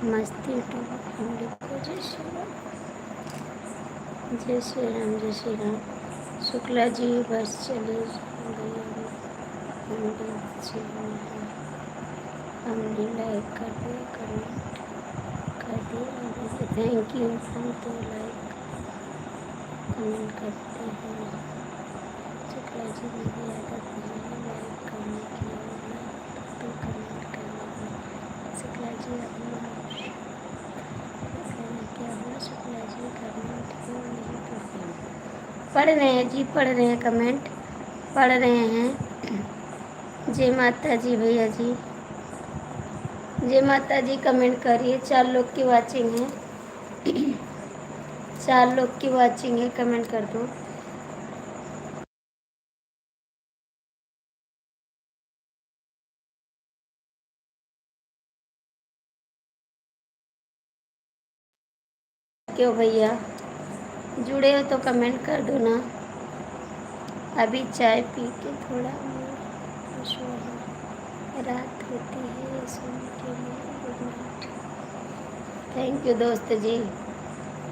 मस्ती टू फैमिली को जय श्री राम। जय श्री राम, जय श्री राम। शुक्ला जी बस चले गई, हमने लाइक कर दिया, कमेंट कर दिया। Thank you. हम तो लाइक कमेंट करते हैं। शुक्ला जी मेरी आदत नहीं है लाइक करने की, तो कमेंट करने की। शुक्ला जी अपना क्या हुआ? शुक्ला जी कमेंट क्यों नहीं करते? पढ़ रहे हैं जी, पढ़ रहे हैं, कमेंट पढ़ रहे हैं। जय माता जी भैया जी, जय माता जी। कमेंट करिए। 4 लोग की वाचिंग है, 4 लोग की वाचिंग है, कमेंट कर दो। क्यों भैया, जुड़े हो तो कमेंट कर दो ना। अभी चाय पी के थोड़ा खुश हुआ हूँ। रात होती है सोने के लिए। Good night. थैंक यू दोस्त जी।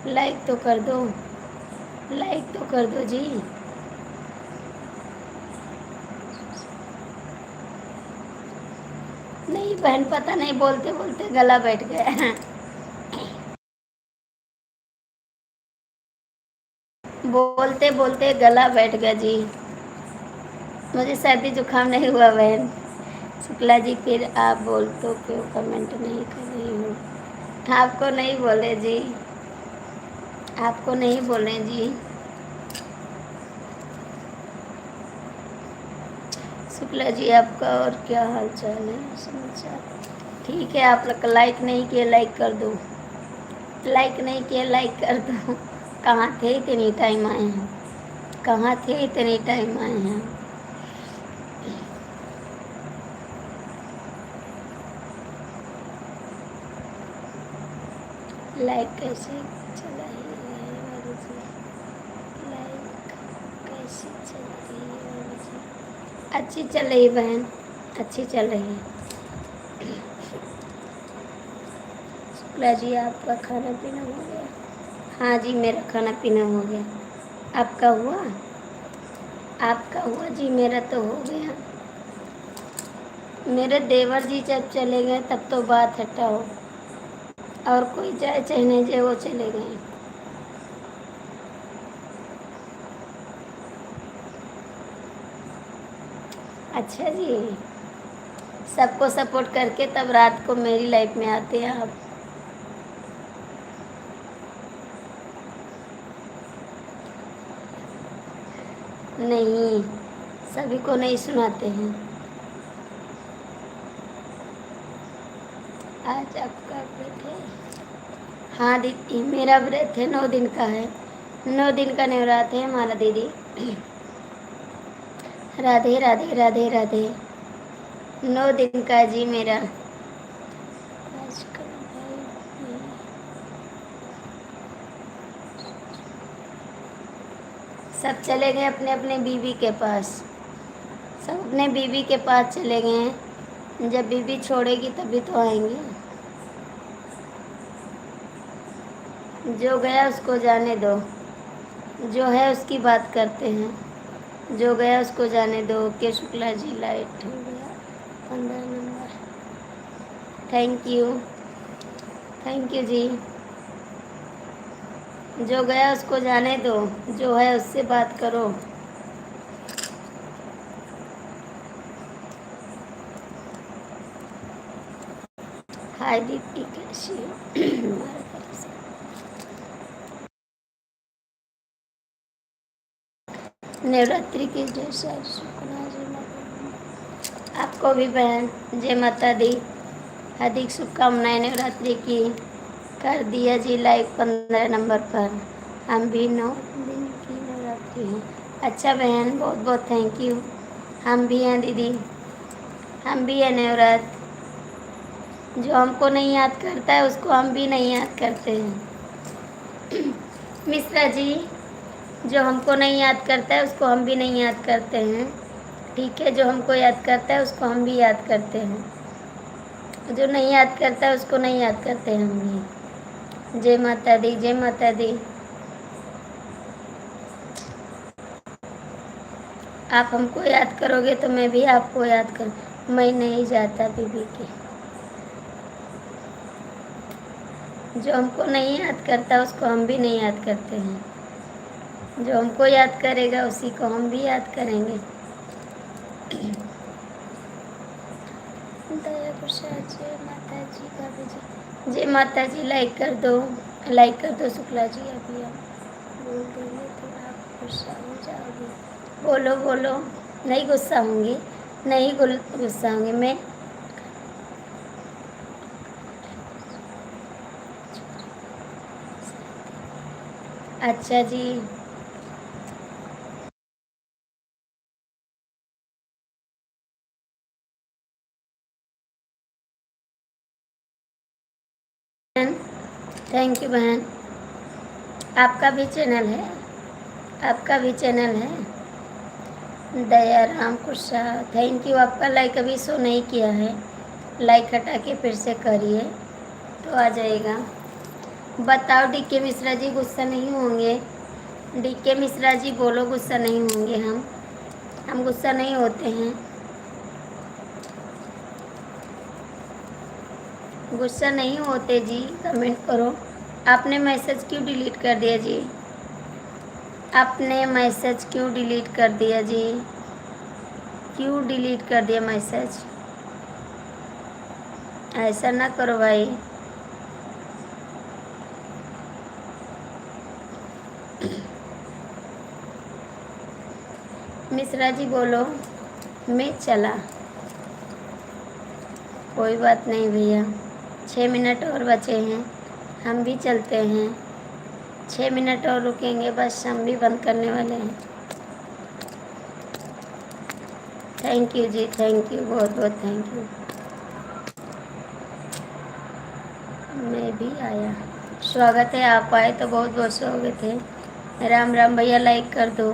लाइक तो कर दो, लाइक तो कर दो जी। नहीं बहन, पता नहीं, बोलते बोलते गला बैठ गया। बोलते बोलते गला बैठ गया जी। मुझे सर्दी जुकाम नहीं हुआ बहन। शुक्ला जी फिर आप बोल तो क्यों कमेंट नहीं कर रही हूँ? आपको नहीं बोले जी, आपको नहीं बोले जी। शुक्ला जी आपका और क्या हाल चाल है? समाचार ठीक है। आप लोग लाइक नहीं किए, लाइक कर दो। लाइक नहीं किए, लाइक कर दो। कहाँ थे इतनी टाइम आए हैं? कहाँ थे इतनी टाइम आए हैं? लाइक कैसे चला है वाली जी? लाइक कैसे चल रही है वाली जी? अच्छी चल रही बहन, अच्छी चल रही है। शुक्ला जी आपका खाना पीना हो गया? हाँ जी, मेरा खाना पीना हो गया। आपका हुआ? आपका हुआ जी, मेरा तो हो गया। मेरे देवर जी जब चले गए तब तो बात हटाओ, और कोई जाए चाहे नहीं जाए, वो चले गए। अच्छा जी, सबको सपोर्ट करके तब रात को मेरी लाइफ में आते हैं आप। नहीं, सभी को नहीं सुनाते हैं। आज आपका व्रत है? हाँ दीदी, मेरा व्रत है, 9 दिन का है। 9 दिन का नवरात्र है हमारा दीदी। राधे राधे राधे राधे। 9 दिन का जी मेरा। आजकल भाई सब चले गए अपने अपने बीवी के पास। सब अपने बीवी के पास चले गए हैं। जब बीवी छोड़ेगी तभी तो आएंगे। जो गया उसको जाने दो, जो है उसकी बात करते हैं। जो गया उसको जाने दो। के शुक्ला जी लाइट हो गया 15 number. Thank you, thank you जी। जो गया उसको जाने दो, जो है उससे बात करो। हाय दीप्ति, कैसी हो? नवरात्रि की ढेर सारी शुभकामनाएं आपको भी बहन। जय माता दी। हार्दिक शुभकामनाएं नवरात्रि की। कर दिया जी लाइव 15 नंबर पर। हम भी 9 दिन की नवरात्रि हैं। अच्छा बहन, बहुत बहुत थैंक यू। हम भी हैं दीदी, हम भी हैं नवरात। जो हमको नहीं याद करता है उसको हम भी नहीं याद करते हैं। मिश्रा जी, जो हमको नहीं याद करता है उसको हम भी नहीं याद करते हैं। ठीक है, जो हमको याद करता है उसको हम भी याद करते हैं। जो नहीं याद करता है उसको नहीं याद करते हैं हम भी। जय माता दी, जय माता दी। आप हमको याद करोगे तो मैं भी आपको याद कर। मैं नहीं जाता बीबी की। जो हमको नहीं याद करता उसको हम भी नहीं याद करते हैं। जो हमको याद करेगा उसी को हम भी याद करेंगे। दया प्रसाद, जय माता जी। भाभी जी, जय माता जी। लाइक कर दो, लाइक कर दो शुक्ला जी। अभी आप बोल दोगे तो आप गुस्सा हो जाओगे। बोलो बोलो। नहीं गुस्सा होंगी, नहीं गुस्सा होंगी मैं। अच्छा जी। थैंक यू बहन। आपका भी चैनल है, आपका भी चैनल है। दया राम कुशा, थैंक यू। आपका लाइक अभी शो नहीं किया है, लाइक हटा के फिर से करिए तो आ जाएगा। बताओ डीके मिश्रा जी, गुस्सा नहीं होंगे? डीके मिश्रा जी बोलो, गुस्सा नहीं होंगे? हम गुस्सा नहीं होते हैं। गुस्सा नहीं होते जी, कमेंट करो। आपने मैसेज क्यों डिलीट कर दिया जी? आपने मैसेज क्यों डिलीट कर दिया जी? क्यों डिलीट कर दिया मैसेज? ऐसा ना करो भाई। मिश्रा जी बोलो, मैं चला। कोई बात नहीं भैया, 6 मिनट और बचे हैं, हम भी चलते हैं। 6 मिनट और रुकेंगे बस, हम भी बंद करने वाले हैं। थैंक यू जी, थैंक यू, बहुत बहुत थैंक यू। मैं भी आया। स्वागत है, आप आए तो बहुत बहुत स्वागत है। राम राम भैया, लाइक कर दो।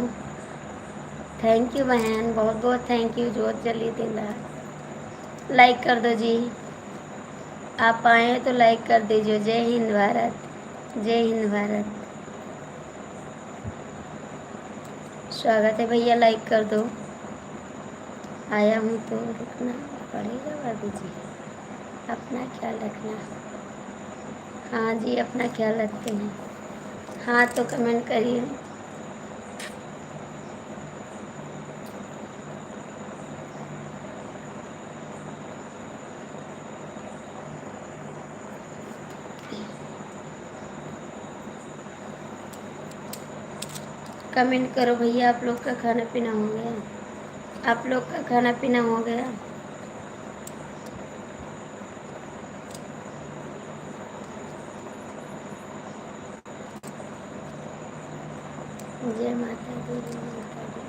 थैंक यू बहन, बहुत बहुत थैंक यू। जोत जली दिन रात। लाइक कर दो जी। आप आए हैं तो लाइक कर दीजिए। जय हिंद भारत, जय हिंद भारत। स्वागत है भैया, लाइक कर दो। आया हूँ तो रुकना पड़ेगा भाभी जी, अपना ख्याल रखना। हाँ जी, अपना ख्याल रखते हैं। हाँ तो कमेंट करिए। कमेंट करो भैया। आप लोग का खाना पीना हो गया? आप लोग का खाना पीना हो गया? जय माता दी, जय माता दी।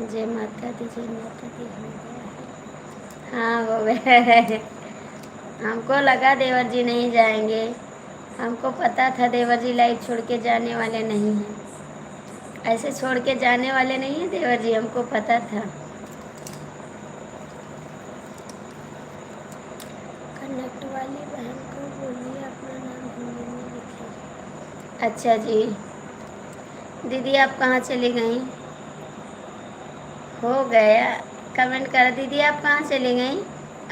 जय माता दी, जय माता दी। हो गया है? हाँ हो गया है। हमको लगा देवर जी नहीं जाएंगे, हमको पता था देवर जी लाइट छोड़ के जाने वाले नहीं हैं। ऐसे छोड़ के जाने वाले नहीं हैं देवर जी, हमको पता था। कनेक्ट वाली बहन को बोलिए अपना नाम हिंदी में लिखिए। अच्छा जी। दीदी आप कहाँ चली गई? हो गया। कमेंट कर दीदी आप कहाँ चली गई?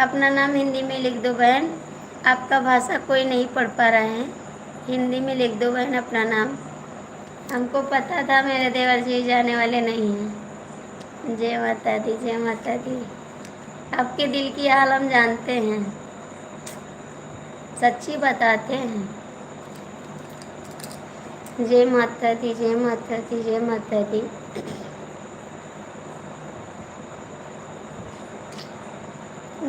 अपना नाम हिंदी में लिख दो बहन। आपका भाषा कोई नहीं पढ़ पा रहा है, हिंदी में लिख दो बहन अपना नाम। हमको पता था मेरे देवर जी जाने वाले नहीं हैं। जय माता दी, जय माता दी। आपके दिल की हाल हम जानते हैं, सच्ची बताते हैं। जय माता दी, जय माता दी, जय माता दी।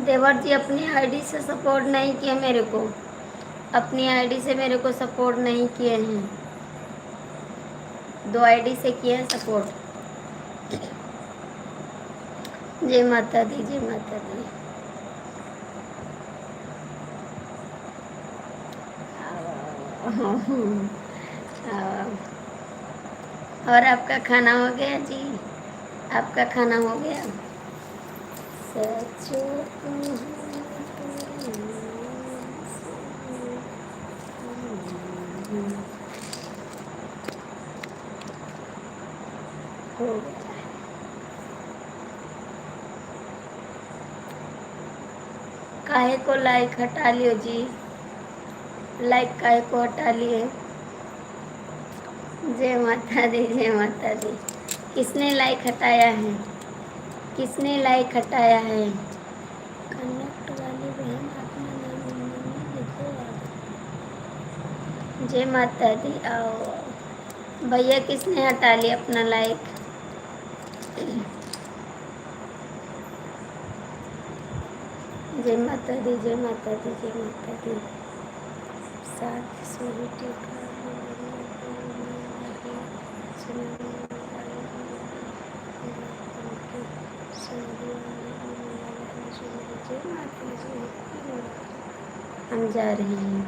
देवर जी अपनी आईडी से सपोर्ट नहीं किए मेरे को, अपनी आईडी से मेरे को सपोर्ट नहीं किए हैं, 2 आईडी से किए हैं सपोर्ट। जय माता दी, जय माता दी। और आपका खाना हो गया जी? आपका खाना हो गया? सचो हो गया। काहे को लाइक हटा लियो जी? लाइक काहे को हटा लिए? जय माता दी, जय माता दी। किसने लाइक हटाया है? किसने लाइक हटाया है? कनेक्ट वाली बहन अपना नाम हिंदी में लिखो। जय माता दी। आओ भैया, किसने हटा लिया अपना लाइक? जय माता दी, जय माता दी, जय माता दी। साथ सोहिटी का हम जा रहे हैं।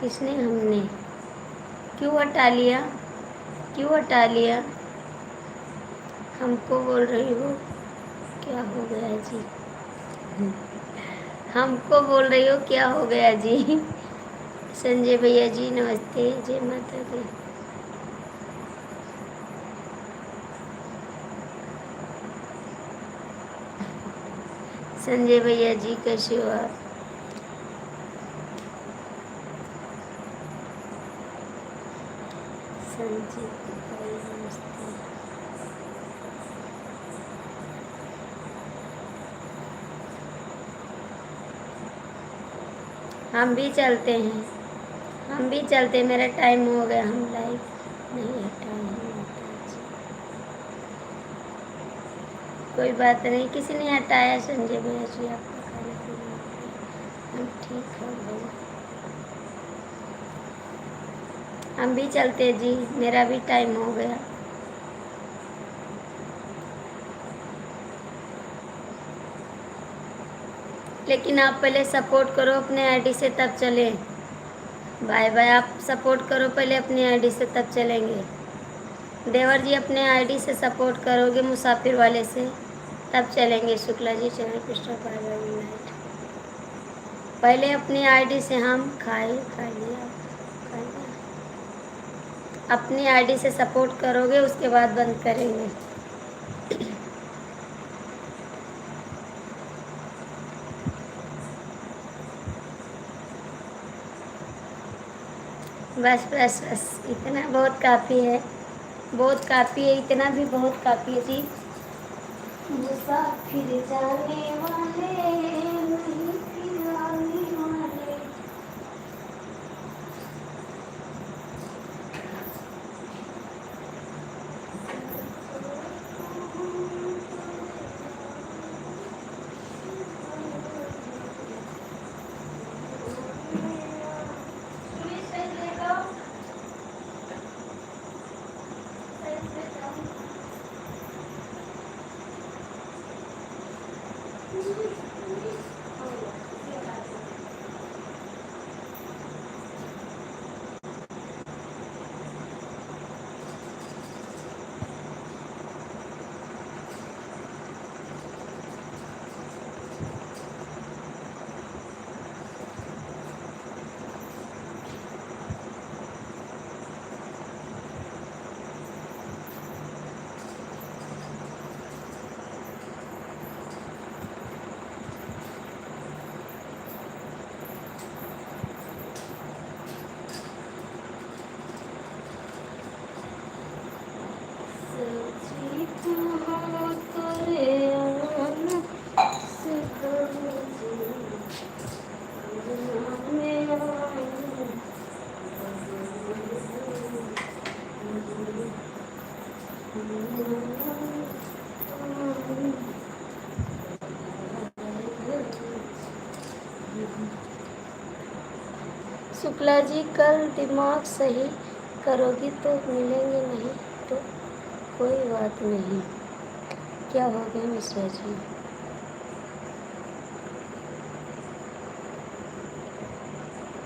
किसने हमने क्यों हटा लिया? क्यों हटा लिया? हमको बोल रही हो? क्या हो गया जी? हमको बोल रही हो क्या हो गया जी? संजय भैया जी नमस्ते, जय माता दी। संजय भैया जी कैसे हो आप? संजय भाई नमस्ते। हम भी चलते हैं, हम भी चलते। मेरा टाइम हो गया, हम लाइव नहीं हटाएंगे। कोई बात नहीं, किसी ने हटाया संजय भैया जी आपका खाना पीना? हम ठीक है भैया, हम भी चलते जी, मेरा भी टाइम हो गया। लेकिन आप पहले सपोर्ट करो अपने आईडी से तब चलें। Bye bye. आप सपोर्ट करो पहले अपनी आईडी से तब चलेंगे। देवर जी अपने आईडी से सपोर्ट करोगे मुसाफिर वाले से तब चलेंगे। शुक्ला जी चैनल पुष्टा बाय बाय गुड नाइट। पहले अपनी आईडी से हम खा लिया। अपनी आईडी से सपोर्ट करोगे उसके बाद बंद करेंगे। बस बस बस, इतना बहुत काफ़ी है, बहुत काफ़ी है, इतना भी बहुत काफ़ी है जी। मुसाफिर जाने वाले नहीं फिर आने वाले। शुक्ला जी कल दिमाग सही करोगी तो मिलेंगे, नहीं तो कोई बात नहीं। क्या हो गया मिश्रा जी?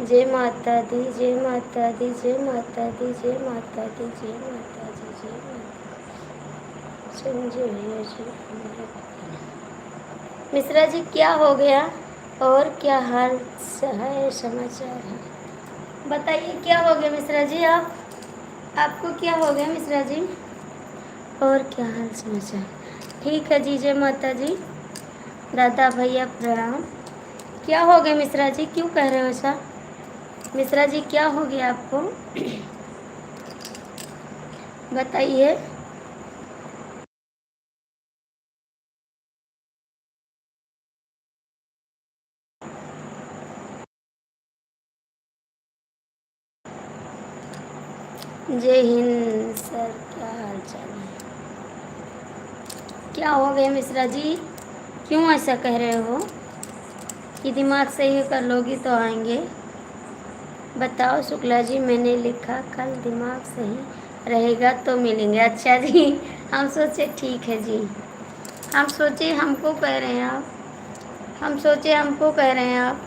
जय माता दी, जय माता दी, जय माता दी, जय माता दी, जय माता दी, जय माता। संजय भैया जी मिश्रा जी क्या हो गया और क्या हाल है समाचार है? बताइए क्या हो गया मिश्रा जी? आपको क्या हो गया मिश्रा जी? और क्या हाल समाचार? ठीक है जी, जय माता जी। दादा भैया प्रणाम। क्या हो गया मिश्रा जी, क्यों कह रहे हो ऐसा? मिश्रा जी क्या हो गया आपको? बताइए। जय हिंद सर, क्या हाल चाल है? क्या हो गया मिश्रा जी, क्यों ऐसा कह रहे हो कि दिमाग सही कर लोगी तो आएंगे? बताओ शुक्ला जी, मैंने लिखा कल दिमाग सही रहेगा तो मिलेंगे। अच्छा जी, हम सोचे ठीक है जी। हम सोचे हमको कह रहे हैं आप, हम सोचे हमको कह रहे हैं आप।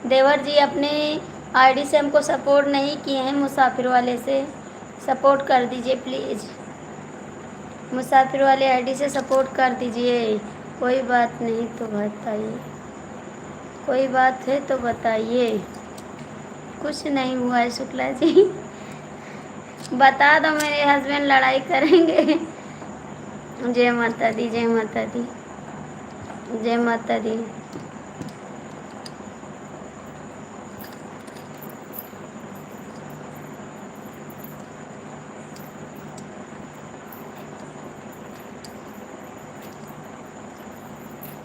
देवर जी अपने आईडी से हमको सपोर्ट नहीं किए हैं, मुसाफिर वाले से सपोर्ट कर दीजिए प्लीज़। मुसाफिर वाले आईडी से सपोर्ट कर दीजिए। कोई बात नहीं तो बताइए, कोई बात है तो बताइए। कुछ नहीं हुआ है शुक्ला जी। बता दो, मेरे हस्बैंड लड़ाई करेंगे। जय माता दी, जय माता दी, जय माता दी।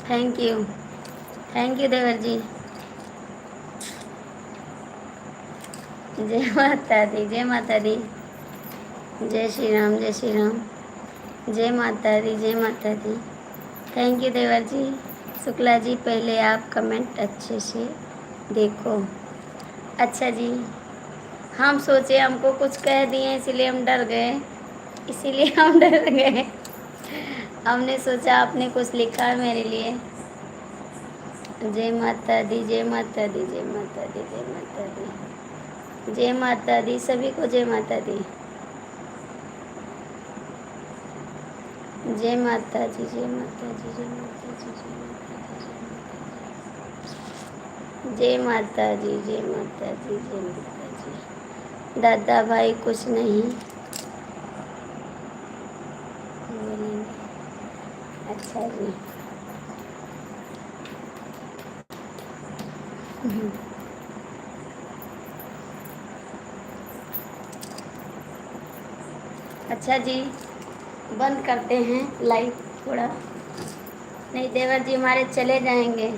थैंक यू, थैंक यू देवर जी। जय माता दी, जय माता दी। जय श्री राम, जय श्री राम। जय माता दी, जय माता दी। थैंक यू देवर जी। शुक्ला जी पहले आप कमेंट अच्छे से देखो। अच्छा जी, हम सोचे हमको कुछ कह दिए इसलिए हम डर गए, इसीलिए हम डर गए। हमने सोचा आपने कुछ लिखा है मेरे लिए। जय माता दी, जय माता दी, जय माता दी, जय माता दी, जय माता दी, सभी को जय माता दी। जय माता जी, जय माता जी, जय माता जी, जय माता जी, जय माता जी, जय माता जी। दादा भाई कुछ नहीं बोलेंगे। अच्छा जी। अच्छा जी, बंद करते हैं लाइव थोड़ा, नहीं देवर जी हमारे चले जाएंगे।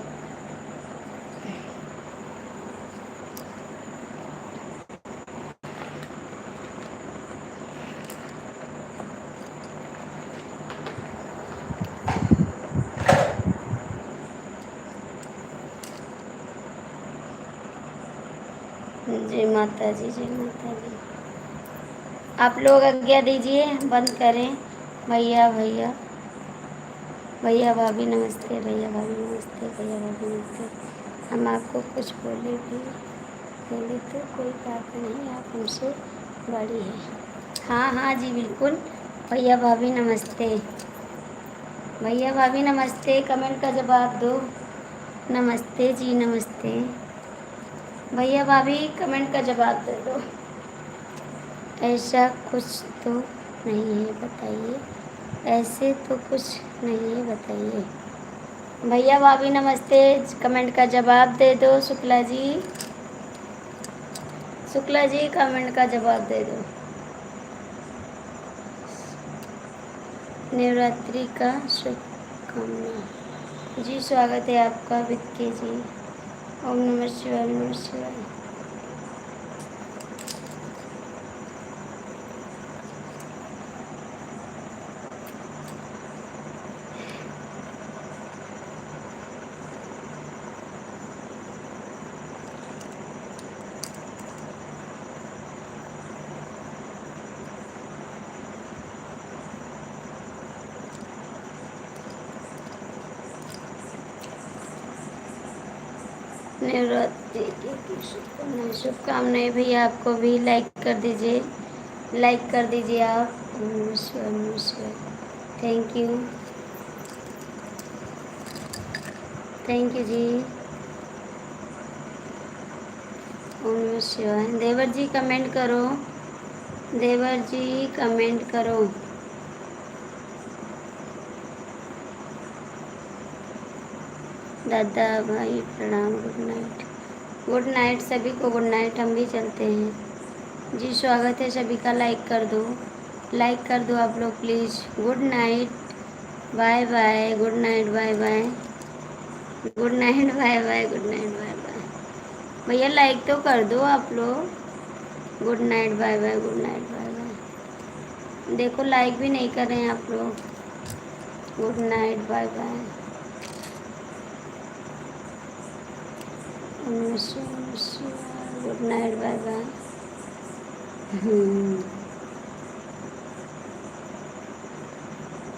जय माता जी, जय माता जी। आप लोग आज्ञा दीजिए, बंद करें। भैया भैया, भैया भाभी नमस्ते, भैया भाभी नमस्ते, भैया भाभी नमस्ते। हम आपको कुछ बोले तो कोई बात नहीं, आप हमसे बड़ी है। हाँ हाँ जी बिल्कुल। भैया भाभी नमस्ते, भैया भाभी नमस्ते, कमेंट का जवाब दो। नमस्ते जी, नमस्ते। भैया भाभी कमेंट का जवाब दे दो। ऐसा कुछ तो नहीं है बताइए, ऐसे तो कुछ नहीं है बताइए। भैया भाभी नमस्ते, कमेंट का जवाब दे दो। शुक्ला जी, शुक्ला जी कमेंट का जवाब दे दो। नवरात्रि का शुभकामना। जी स्वागत है आपका विक्की जी। ओम नमः शिवाय, ओम नमः शिवाय। नवरात्रि की शुभकामनाएं भैया आपको भी। लाइक कर दीजिए, लाइक कर दीजिए आप। ओम नमः शिवाय, ओम नमः शिवाय। थैंक यू, थैंक यू जी। ओम नमः शिवाय। देवर जी कमेंट करो, देवर जी कमेंट करो। दादा भाई प्रणाम, गुड नाइट। गुड नाइट सभी को, गुड नाइट। हम भी चलते हैं जी। स्वागत है सभी का। लाइक कर दो, लाइक कर दो आप लोग please. Good night, bye bye, good night, bye bye, good night, bye bye, good night, bye bye. भैया लाइक तो कर दो आप लोग। Good night, bye bye, good night, bye bye. देखो लाइक भी नहीं कर रहे हैं आप लोग। Good night, bye bye. Good night, bye bye.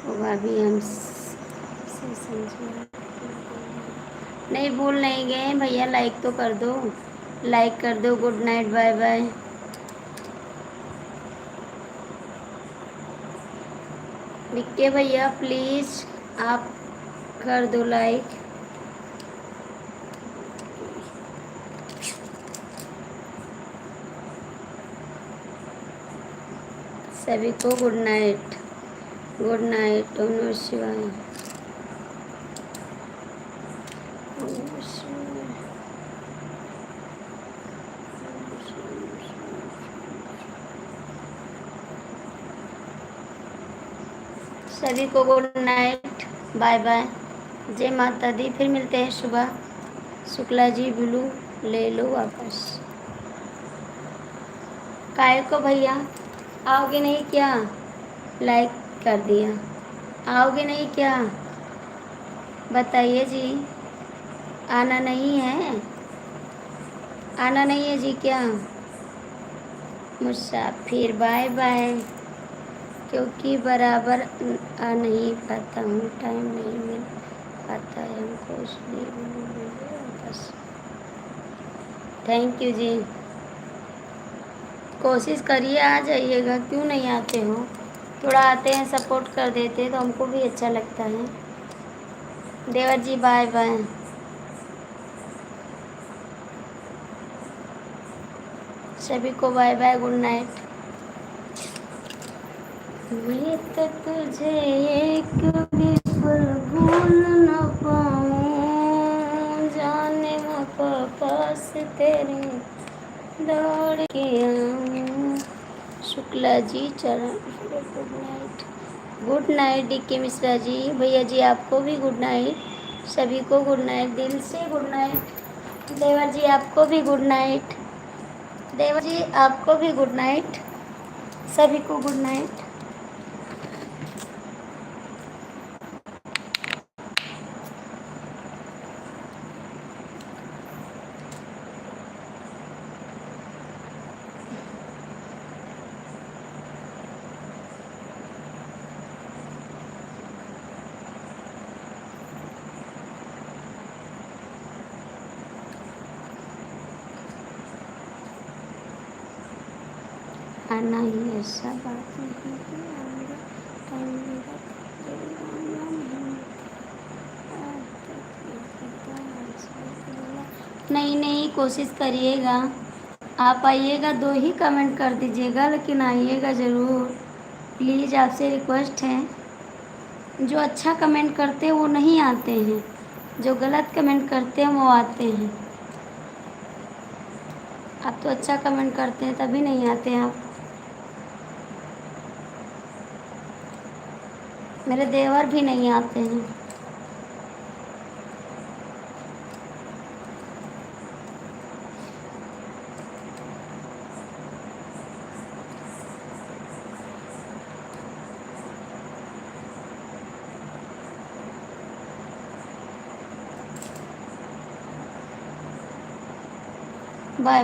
वो भाभी हम से समझे नहीं, भूल नहीं गए भैया। लाइक तो कर दो, लाइक कर दो। Good night, bye bye. Vicky भैया प्लीज़ आप कर दो लाइक। सभी को गुड नाइट, गुड नाइट। ओम नमः शिवाय, ओम नमः शिवाय। सभी को गुड नाइट, बाय बाय, जय माता दी। फिर मिलते हैं सुबह। शुक्ला जी ब्लू ले लो वापस। काय को भैया आओगे नहीं क्या? लाइक कर दिया, आओगे नहीं क्या? बताइए जी। आना नहीं है, आना नहीं है जी क्या? मुसाफिर बाय बाय। क्योंकि बराबर आ नहीं पाता हूँ, टाइम नहीं मिल पाता है हमको, इसलिए बस। थैंक यू जी। कोशिश करिए आ जाइएगा, क्यों नहीं आते हो? थोड़ा आते हैं, सपोर्ट कर देते तो हमको भी अच्छा लगता है। देवर जी बाय बाय। सभी को बाय बाय, गुड नाइट। मैं तो तुझे एक भी पल भूल न पाऊँ, जाने वफा पास तेरे दौड़ के आऊँ। शुक्ला जी चरण, good night. Good night D के मिश्रा जी। भैया जी आपको भी गुड नाइट। सभी को गुड नाइट, दिल से गुड नाइट। देवर जी आपको भी गुड नाइट, देवर जी आपको भी गुड नाइट। सभी को गुड नाइट। आना ही ऐसा बात नहीं है, आऊँगा टाइम मिलेगा तो आऊँगा, नहीं नहीं, कोशिश करिएगा। आप आइएगा, 2 ही कमेंट कर दीजिएगा, लेकिन आइएगा ज़रूर प्लीज़। आपसे रिक्वेस्ट है। जो अच्छा कमेंट करते हैं वो नहीं आते हैं, जो गलत कमेंट करते हैं वो आते हैं। आप तो अच्छा कमेंट करते हैं तभी नहीं आते हैं आप। मेरे देवर भी नहीं आते हैं। बाय।